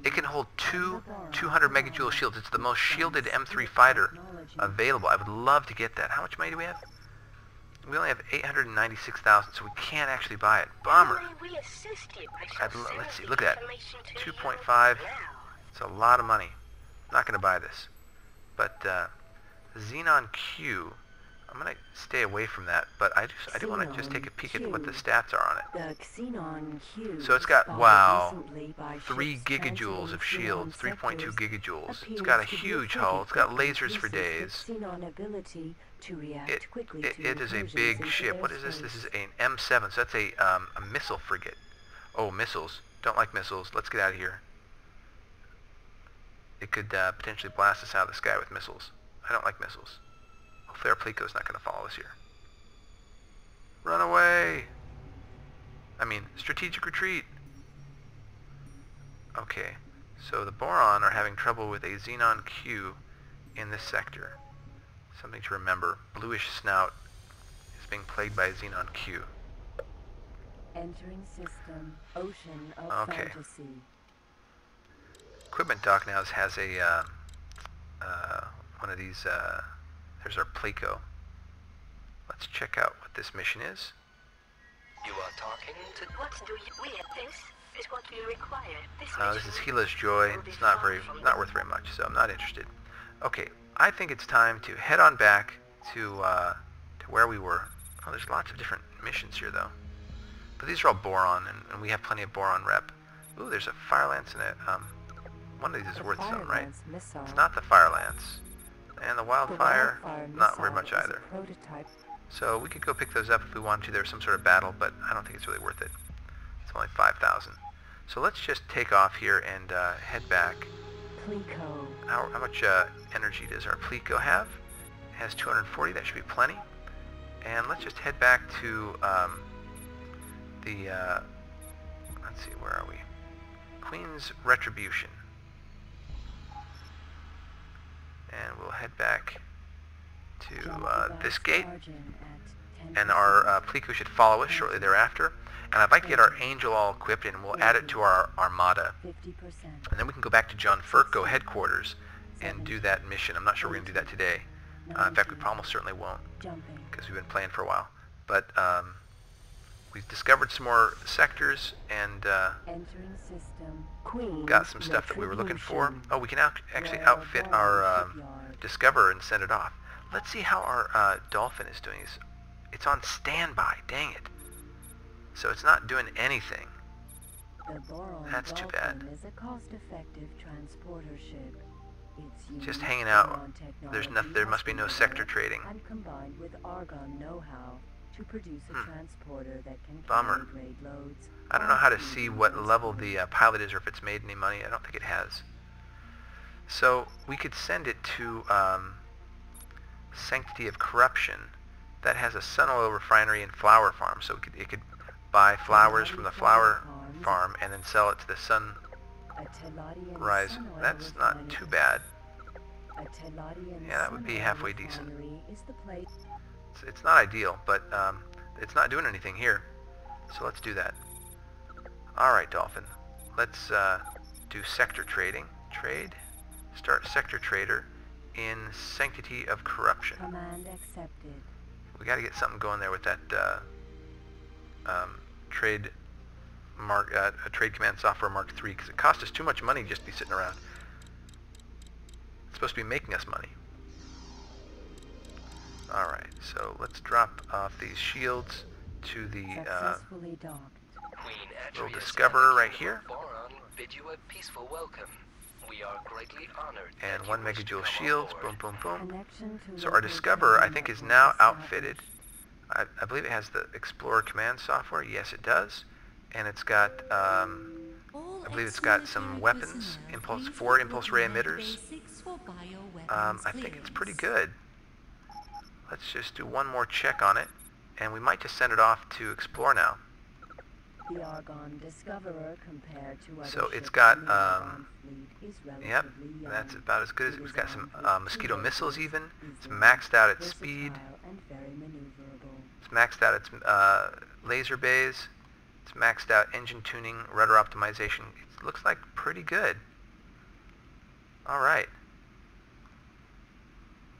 It can hold 200 megajoule shields. It's the most shielded M3 fighter available. I would love to get that. How much money do we have? We only have 896,000, so we can't actually buy it. Bummer. Let's see. Look at that. 2.5. It's a lot of money. I'm not going to buy this. But Xenon Q. I'm gonna stay away from that, but I do want to just take a peek at what the stats are on it. The Xenon Q. So it's got, spotted wow, recently by 3 ships gigajoules of translating shields, xenon 3.2 sectors gigajoules. It's appears got a to be huge frigate hull. It's got that lasers for increases days. its xenon ability to react quickly to It is a incursions big into ship. What is this? This airspace. is an M7, so that's a missile frigate. Oh, missiles. Don't like missiles. Let's get out of here. It could potentially blast us out of the sky with missiles. I don't like missiles. Hopefully our Plico's not going to follow us here. Run away! I mean, strategic retreat! Okay, so the Boron are having trouble with a Xenon Q in this sector. Something to remember. Bluish snout is being plagued by a Xenon Q. Entering system, ocean of fantasy. Equipment dock now has a one of these. There's our Plico. Let's check out what this mission is. You are talking to... What do you... This is what we require. This is Gila's Joy. It's not worth very much, so I'm not interested. Okay, I think it's time to head on back to where we were. Oh, there's lots of different missions here, though. But these are all Boron, and we have plenty of Boron rep. Ooh, there's a Fire Lance and a... one of these is worth something, right? It's not the Fire Lance. And the Wildfire, not very much either. So we could go pick those up if we wanted to. There's some sort of battle, but I don't think it's really worth it. It's only 5,000. So let's just take off here and head back. Plico. How much energy does our Plico have? It has 240. That should be plenty. And let's just head back to let's see, where are we? Queen's Retribution. And we'll head back to this gate, and our Plico should follow us shortly thereafter. And I'd like to get our Angel all equipped, and we'll add it to our Armada. And then we can go back to Jonferco headquarters and do that mission. I'm not sure we're going to do that today. In fact, we almost certainly won't, because we've been playing for a while. But we've discovered some more sectors, and got some stuff that we were looking for. Oh, we can actually outfit our Discoverer and send it off. Let's see how our Dolphin is doing. It's on standby, dang it. So it's not doing anything. That's too bad. Is a cost-effective transporter ship. Just hanging out. There must be no sector trading. And combined with Argon know-how to produce a transporter that can Bummer. carry great loads. I don't know how to see what level the pilot is, or if it's made any money. I don't think it has. So we could send it to Sanctity of Corruption. That has a sun oil refinery and flower farm, so it could buy flowers from the flower farm and then sell it to the sunrise. That's not too bad. Yeah, that would be halfway decent. It's not ideal, but it's not doing anything here. So let's do that. Alright, Dolphin. Let's do sector trading. Trade. Start sector trader in Sanctity of Corruption. Command accepted. We got to get something going there with that trade command software Mark III, because it costs us too much money just to be sitting around. It's supposed to be making us money. Alright, so let's drop off these shields to the Successfully docked. little Discoverer right here. Boron bid you a peaceful welcome. We are greatly honored. And 1 megajoule shields. Boom, boom, boom. Connection to So our Discoverer, I think, is now outfitted. I believe it has the Explorer command software. Yes, it does. And it's got, I believe it's got some weapons, 4 impulse ray emitters. I think it's pretty good. Let's just do one more check on it, and we might just send it off to explore now. The Argon Discoverer compared to other So it's ships got, in the Argon fleet is yep, relatively young. that's about as good as it's got some mosquito missiles even. It's Easily maxed out its speed. versatile and very maneuverable. It's maxed out its laser bays. It's maxed out engine tuning, rudder optimization. It looks like pretty good. All right.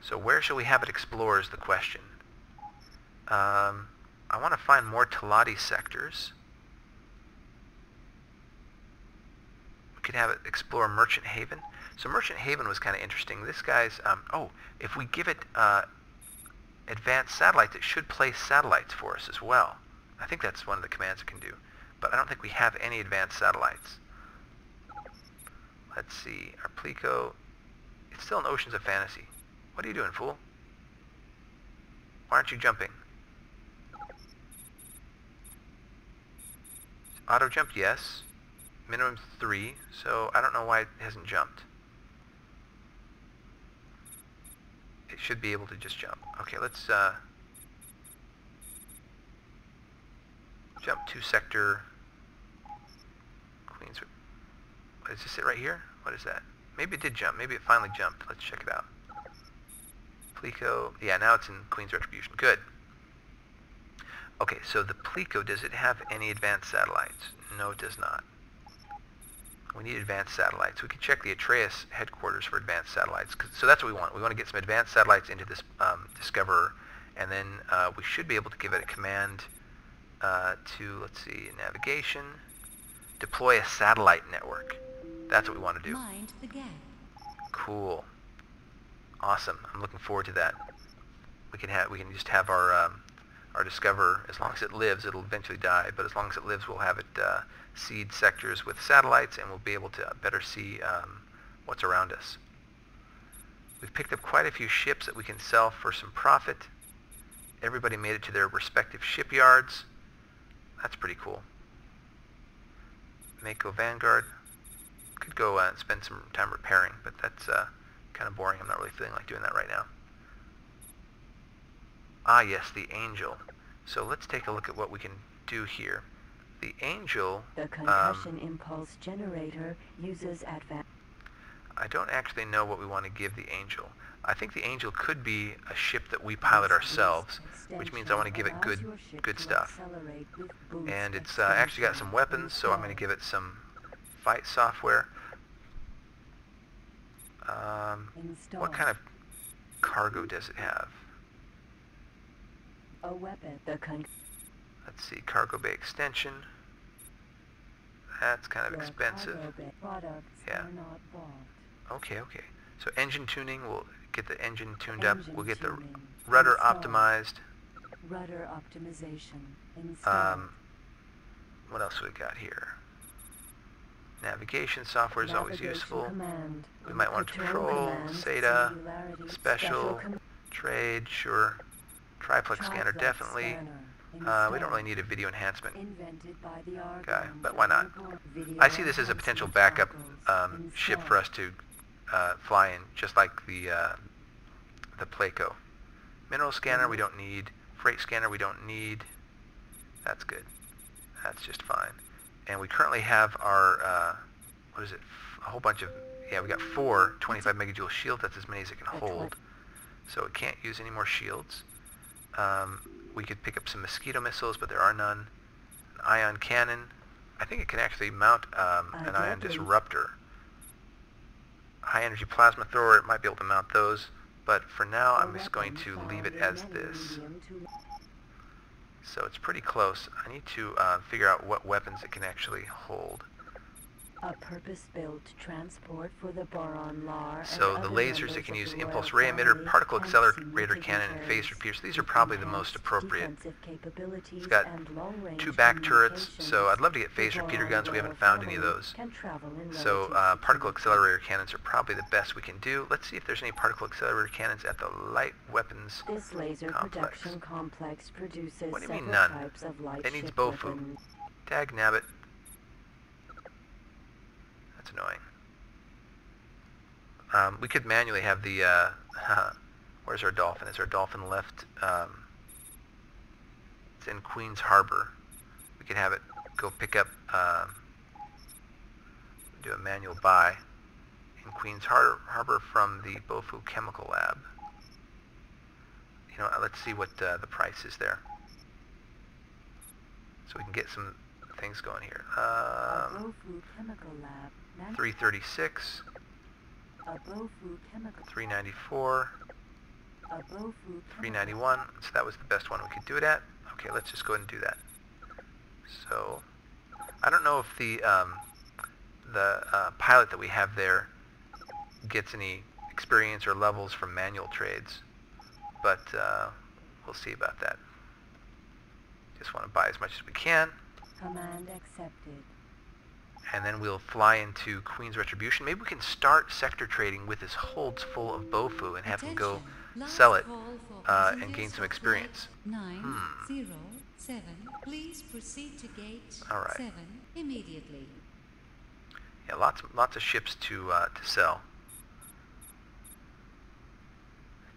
So where shall we have it explore is the question. I want to find more Teladi sectors. We could have it explore Merchant Haven. So Merchant Haven was kind of interesting. This guy's, if we give it advanced satellites, it should place satellites for us as well. I think that's one of the commands it can do. But I don't think we have any advanced satellites. Let's see. Our Plico, it's still in Oceans of Fantasy. What are you doing, fool? Why aren't you jumping? Auto jump, yes. Minimum 3, so I don't know why it hasn't jumped. It should be able to just jump. Okay, let's jump to sector Queens. Is this it right here? What is that? Maybe it did jump. Maybe it finally jumped. Let's check it out. Plico. Yeah, now it's in Queen's Retribution. Good. Okay, so the Plico, does it have any advanced satellites? No, it does not. We need advanced satellites. We can check the Atreus headquarters for advanced satellites. So that's what we want. We want to get some advanced satellites into this Discoverer, and then we should be able to give it a command to, let's see, navigation, deploy a satellite network. That's what we want to do. Mind the gap. Cool. Awesome. I'm looking forward to that. We can just have our Discoverer, as long as it lives, it'll eventually die, but as long as it lives, we'll have it seed sectors with satellites, and we'll be able to better see what's around us. We've picked up quite a few ships that we can sell for some profit. Everybody made it to their respective shipyards. That's pretty cool. Mako Vanguard. Could go and spend some time repairing, but that's kind of boring. I'm not really feeling like doing that right now. Ah, yes, the Angel. So let's take a look at what we can do here. The Angel... The concussion impulse generator uses advanced... I don't actually know what we want to give the Angel. I think the Angel could be a ship that we pilot ourselves, which means I want to give it good stuff. And it's actually got some weapons, so I'm going to give it some fight software. What kind of cargo does it have? A weapon. Let's see, cargo bay extension. That's kind of expensive. Yeah. Okay. So engine tuning, we'll get the engine tuned up. We'll get the rudder optimized. Rudder optimization. Installed. What else we got here? Navigation software is always useful. We might want to patrol, SATA, special, trade, sure. Triplex scanner, definitely. We don't really need a video enhancement guy, but why not? I see this as a potential backup ship for us to fly in, just like the Placo. Mineral scanner we don't need. Freight scanner we don't need. That's good. That's just fine. And we currently have our, what is it, a whole bunch of, yeah, we got 4 25 megajoule shields. That's as many as it can hold. So it can't use any more shields. We could pick up some mosquito missiles, but there are none. An ion cannon. I think it can actually mount an ion disruptor. High energy plasma thrower, it might be able to mount those. But for now, I'm just going to leave it as this. So it's pretty close. I need to figure out what weapons it can actually hold. A purpose-built transport for the Boron LAR. So the lasers, it can use impulse ray emitter, particle accelerator cannon, and phase repeaters. These are probably the most appropriate. It's got 2 back turrets, so I'd love to get phase repeater guns. We haven't found any of those. So particle accelerator cannons are probably the best we can do. Let's see if there's any particle accelerator cannons at the light weapons This laser complex. production complex produces What do you mean several none? types of light It needs ship Bofu. weapons. Dag nabbit. That's annoying. We could manually have the, where's our dolphin? Is our dolphin left? It's in Queen's Harbor. We could have it go pick up, do a manual buy in Queen's Harbor from the Bofu Chemical Lab. You know, let's see what the price is there. So we can get some things going here. A Bofu Chemical Lab. 336, A Bofu Chemical. 394, A Bofu 391. So that was the best one we could do it at. Okay, let's just go ahead and do that. So I don't know if the pilot that we have there gets any experience or levels from manual trades, but we'll see about that. Just want to buy as much as we can. Command accepted. And then we'll fly into Queen's Retribution. Maybe we can start sector trading with his holds full of Bofu and have him go sell it and gain some experience. 907. Please proceed to gate All right. 7 immediately. Yeah, lots of ships to sell.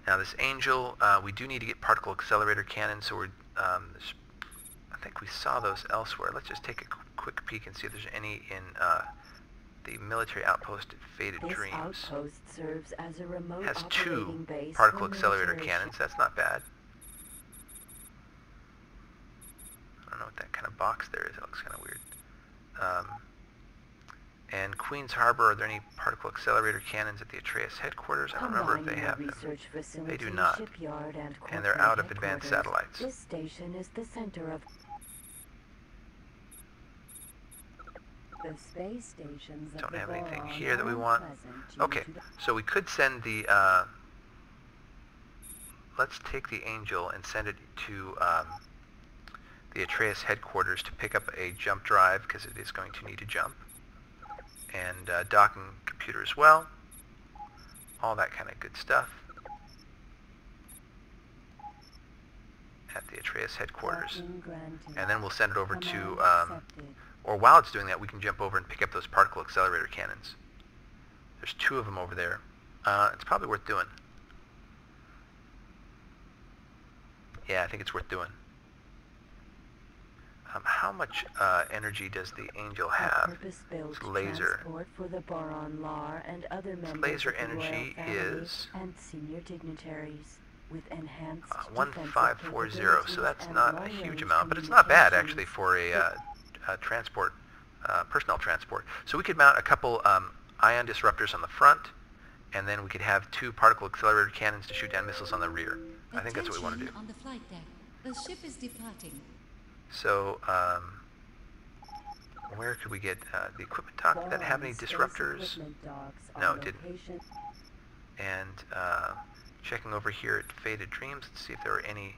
Now this Angel, we do need to get particle accelerator cannons, so we're I think we saw those elsewhere. Let's just take a quick peek and see if there's any in the military outpost at Faded This Dreams. outpost serves as a remote Has operating 2 base particle for accelerator military cannons. That's not bad. I don't know what that kind of box there is. It looks kind of weird. And Queen's Harbor, are there any particle accelerator cannons at the Atreus headquarters? I don't remember if they have them. They do not. Shipyard And they're out of advanced satellites. This station is the center of the space stations of Don't the have anything Boron here that we are want. present due Okay, to the so we could send the, let's take the Angel and send it to the Atreus headquarters to pick up a jump drive, because it is going to need to jump. And docking computer as well. All that kind of good stuff. At the Atreus headquarters. docking granted. And then we'll send it over to, Command accepted. or while it's doing that, we can jump over and pick up those particle accelerator cannons. There's 2 of them over there. It's probably worth doing. Yeah, I think it's worth doing. How much energy does the Angel have? Purpose-built It's laser. transport for the Boron Lar and other members laser of the energy royal family is and senior dignitaries with enhanced 1540, so that's defensive not a capabilities huge and amount, but it's not bad long-range actually for a transport, personnel transport. So we could mount a couple ion disruptors on the front, and then we could have 2 particle accelerator cannons to shoot down missiles on the rear. I think that's what we want to do. Attention on the flight deck. The ship is departing. So, where could we get the equipment dock? Did that have any Boron space disruptors? equipment docks No, on it didn't. location. And checking over here at Faded Dreams, let's see if there were any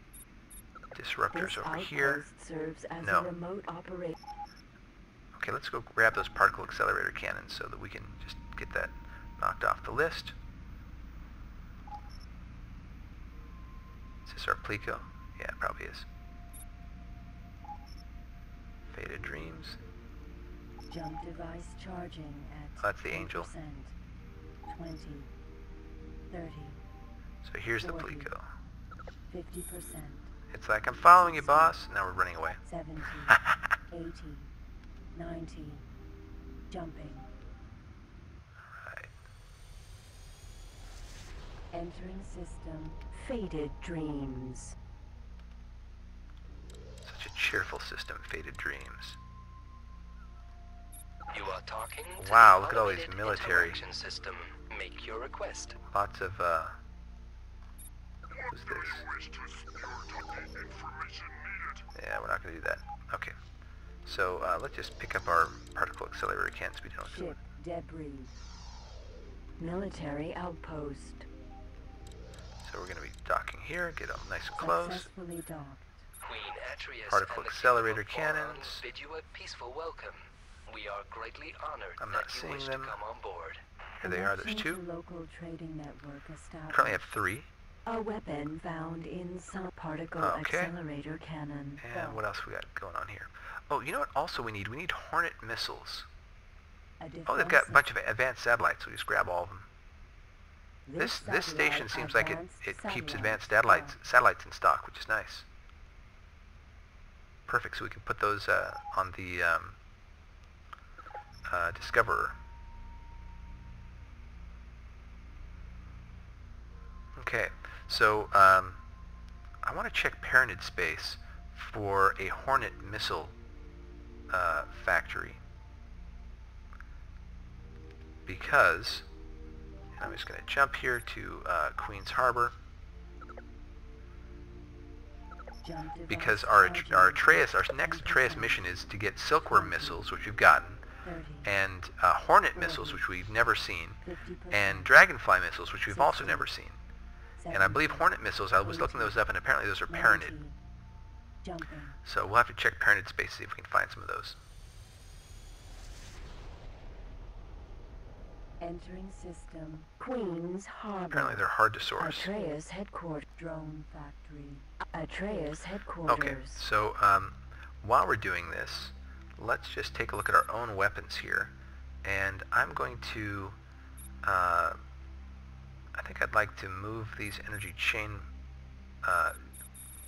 disruptors This over here. outpost serves as No. a remote operating. Okay, let's go grab those particle accelerator cannons so that we can just get that knocked off the list. Is this our Plico? Yeah, it probably is. Faded Dreams. Jump device charging at That's the Angel. 10%, 20, 30, So here's the 40. Plico. 50%, It's like, I'm following you, boss. Now we're running away. 70, 80, 90, jumping. Right. Entering system, Faded Dreams. Such a cheerful system, Faded Dreams. You are talking to Wow, the look at all these automated military. interaction system. Make your request. Lots of, who's this? Wish to secure the information needed. Yeah, we're not going to do that. Okay. So, let's just pick up our particle accelerator cannons. We don't do Ship debris. Military outpost. So we're going to be docking here, get up nice and close. Successfully docked. Queen Atreus Particle and the accelerator Kingdom of Boron cannons. bid you a peaceful welcome. We are greatly honored I'm not that you seeing wish them. to come on board. Here they are, there's Connection 2. to local trading network established. Currently have 3. A weapon found in some particle Okay. accelerator cannon. And what else we got going on here? Oh, you know what also we need? We need Hornet missiles. Oh, they've got a bunch of advanced satellites, so we just grab all of them. This station seems like it keeps advanced satellites in stock, which is nice. Perfect, so we can put those on the Discoverer. Okay, so I want to check Paranid space for a Hornet missile factory, because I'm just going to jump here to Queen's Harbor, because our next Atreus mission is to get Silkworm missiles, which we've gotten, and Hornet missiles, which we've never seen, and Dragonfly missiles, which we've also never seen. And I believe Hornet missiles, I was looking those up, and apparently those are Paranid. Jumping. So we'll have to check Paranid space, see if we can find some of those. Entering system. Queen's Harbor. Apparently they're hard to source. Atreus headquarters. Drone factory. Atreus headquarters. Okay, so while we're doing this, let's just take a look at our own weapons here. And I'm going to, I think I'd like to move these energy chain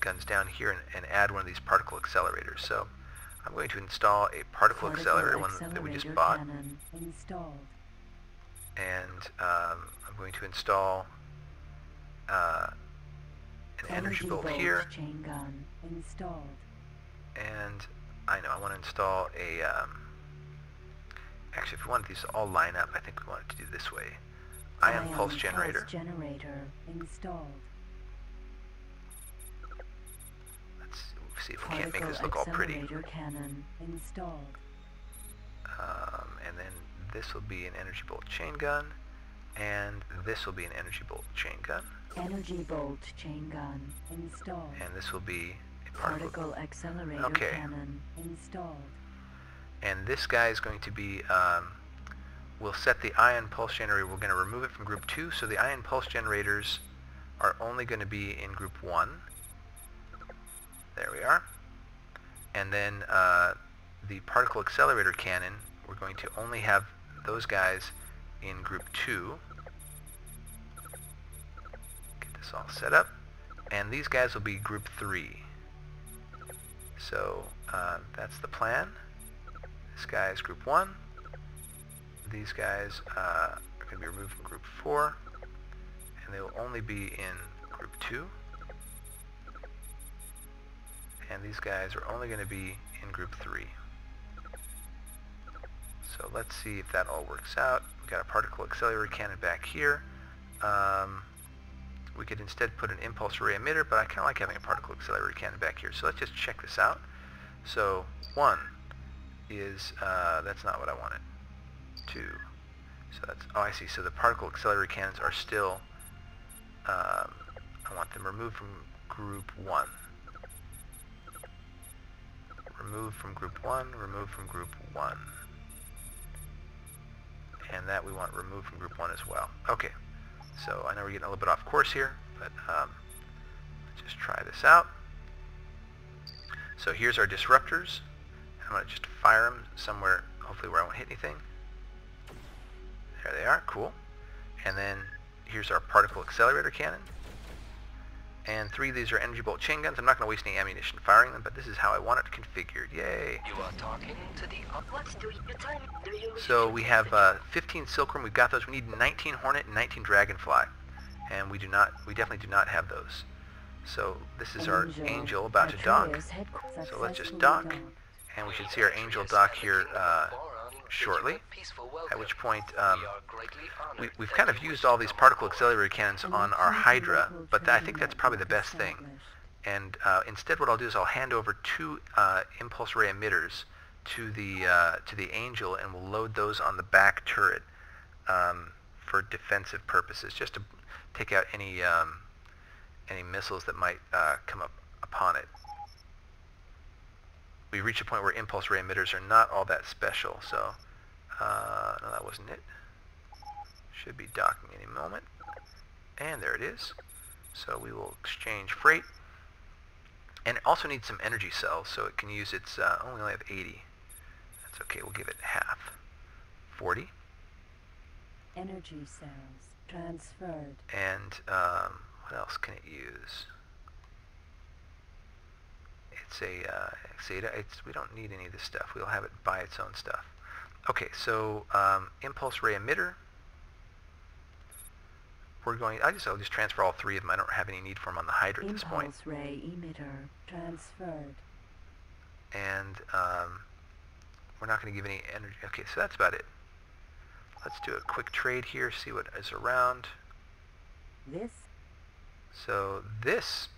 guns down here and add one of these particle accelerators. So I'm going to install a particle accelerator, one that we just bought. Cannon installed. And I'm going to install an energy bolt here. Chain gun installed. And I know I want to install a, actually if we want these to all line up, I think we want it to do this way. Ion pulse generator. Pulse generator installed. Let's see if we can't make this look all pretty. Accelerator cannon installed. And then this will be an energy bolt chain gun, and this will be an energy bolt chain gun. Energy bolt chain gun installed. And this will be a Particle accelerator cannon installed. And this guy is going to be, we'll set the ion pulse generator, we're going to remove it from group 2, so the ion pulse generators are only going to be in group 1. There we are. And then the particle accelerator cannon, we're going to only have those guys in group 2. Get this all set up. And these guys will be group 3. So that's the plan. This guy is group 1. These guys are going to be removed from group 4. And they will only be in group 2. And these guys are only going to be in group 3. So let's see if that all works out. We've got a particle accelerator cannon back here. We could instead put an impulse array emitter, but I kind of like having a particle accelerator cannon back here. So let's just check this out. So 1 is, that's not what I wanted. 2. So that's, oh I see, so the particle accelerator cannons are still, I want them removed from group 1. Remove from group 1, remove from group 1. And that we want removed from group 1 as well. Okay, so I know we're getting a little bit off course here, but let's just try this out. So here's our disruptors. I'm going to just fire them somewhere, hopefully where I won't hit anything. There they are, cool. And then here's our particle accelerator cannon. And 3 of these are energy bolt chain guns. I'm not going to waste any ammunition firing them, but this is how I want it configured. Yay! You are talking to the What do you tell me? Do you So we have 15 Silkworm. We've got those. We need 19 Hornet and 19 Dragonfly, and we definitely do not have those. So this is our Angel about to dock. So let's just dock, and we should see our Angel dock here shortly. At which point, we've kind of used all these particle accelerator cannons on our Hydra, but I think that's probably the best thing. And instead, what I'll do is I'll hand over 2 impulse ray emitters to the Angel, and we'll load those on the back turret for defensive purposes, just to take out any missiles that might come up upon it. We reach a point where impulse ray emitters are not all that special, so no, that wasn't it. Should be docking any moment. And there it is. So we will exchange freight. And it also needs some energy cells, so it can use its, only have 80. That's okay, we'll give it half. 40. Energy cells transferred. And what else can it use? It's a Xeta. We don't need any of this stuff. We'll have it buy its own stuff. Okay, so impulse ray emitter. We're going. I'll just transfer all 3 of them. I don't have any need for them on the Hydra at this point. Impulse ray emitter transferred. And we're not going to give any energy. Okay, so that's about it. Let's do a quick trade here. See what is around. This. So this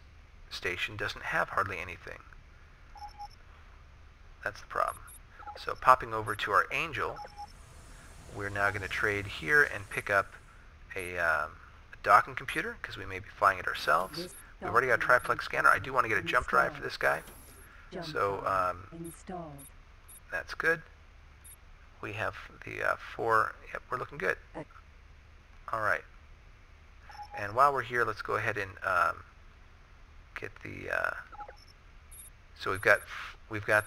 station doesn't have hardly anything. That's the problem. So popping over to our Angel, we're now going to trade here and pick up a docking computer, because we may be flying it ourselves. We've already got a triplex scanner. I do want to get a jump drive for this guy. So Installed. that's good. We have the 4. Yep, we're looking good. All right. And while we're here, let's go ahead and get the. So we've got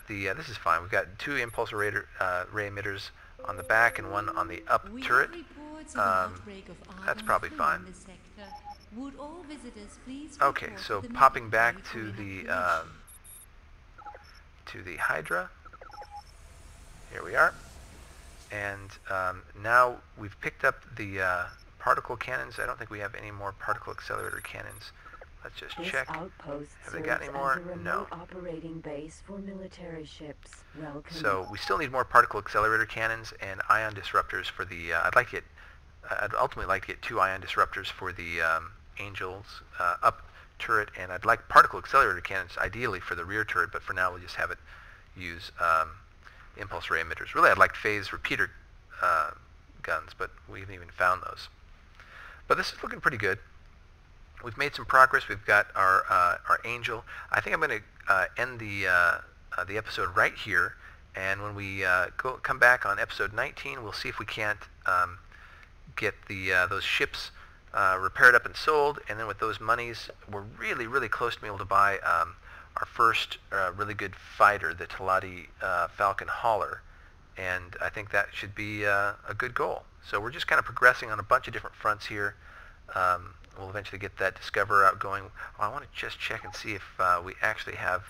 the. This is fine. We've got 2 impulse ray emitters on the back and 1 on the up turret. That's probably fine. Would all visitors please Okay, report so to the popping back military to for the Hydra. Here we are. And now we've picked up the particle cannons. I don't think we have any more particle accelerator cannons. Let's just This check. outpost Have we got any more? serves as a remote No. operating base for military ships. Welcome. So we still need more particle accelerator cannons and ion disruptors for the. I'd ultimately like to get 2 ion disruptors for the Angel's up turret, and I'd like particle accelerator cannons ideally for the rear turret. But for now, we'll just have it use impulse ray emitters. Really, I'd like phase repeater guns, but we haven't even found those. But this is looking pretty good. We've made some progress. We've got our Angel. I think I'm going to end the episode right here, and when we come back on episode 19, we'll see if we can't get those ships repaired up and sold, and then with those monies, we're really close to being able to buy our first really good fighter, the Teladi Falcon Hauler, and I think that should be a good goal. So we're just kind of progressing on a bunch of different fronts here. We'll eventually get that Discoverer out going. I want to just check and see if we actually have...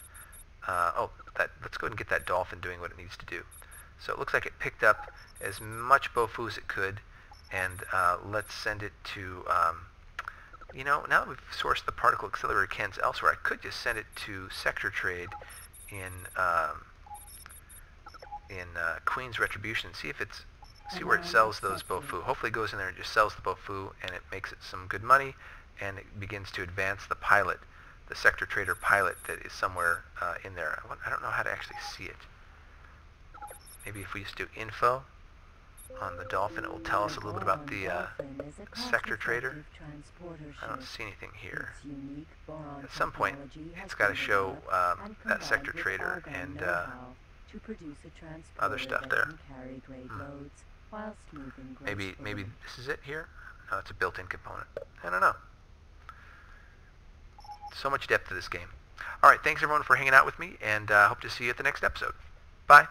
let's go ahead and get that Dolphin doing what it needs to do. So it looks like it picked up as much Bofu as it could, and let's send it to... now that we've sourced the particle accelerator cannons elsewhere, I could just send it to Sector Trade in Queen's Retribution and see where it sells those Bofu. Hopefully it goes in there and just sells the Bofu, and it makes it some good money, and it begins to advance the pilot, the Sector Trader pilot that is somewhere in there. I don't know how to actually see it. Maybe if we just do info on the Dolphin, it will tell us a little bit about the Sector Trader. I don't see anything here. At some point, it's got to show that Sector Trader and other stuff there. Maybe this is it here? No, it's a built-in component. I don't know. So much depth to this game. All right, thanks everyone for hanging out with me, and hope to see you at the next episode. Bye.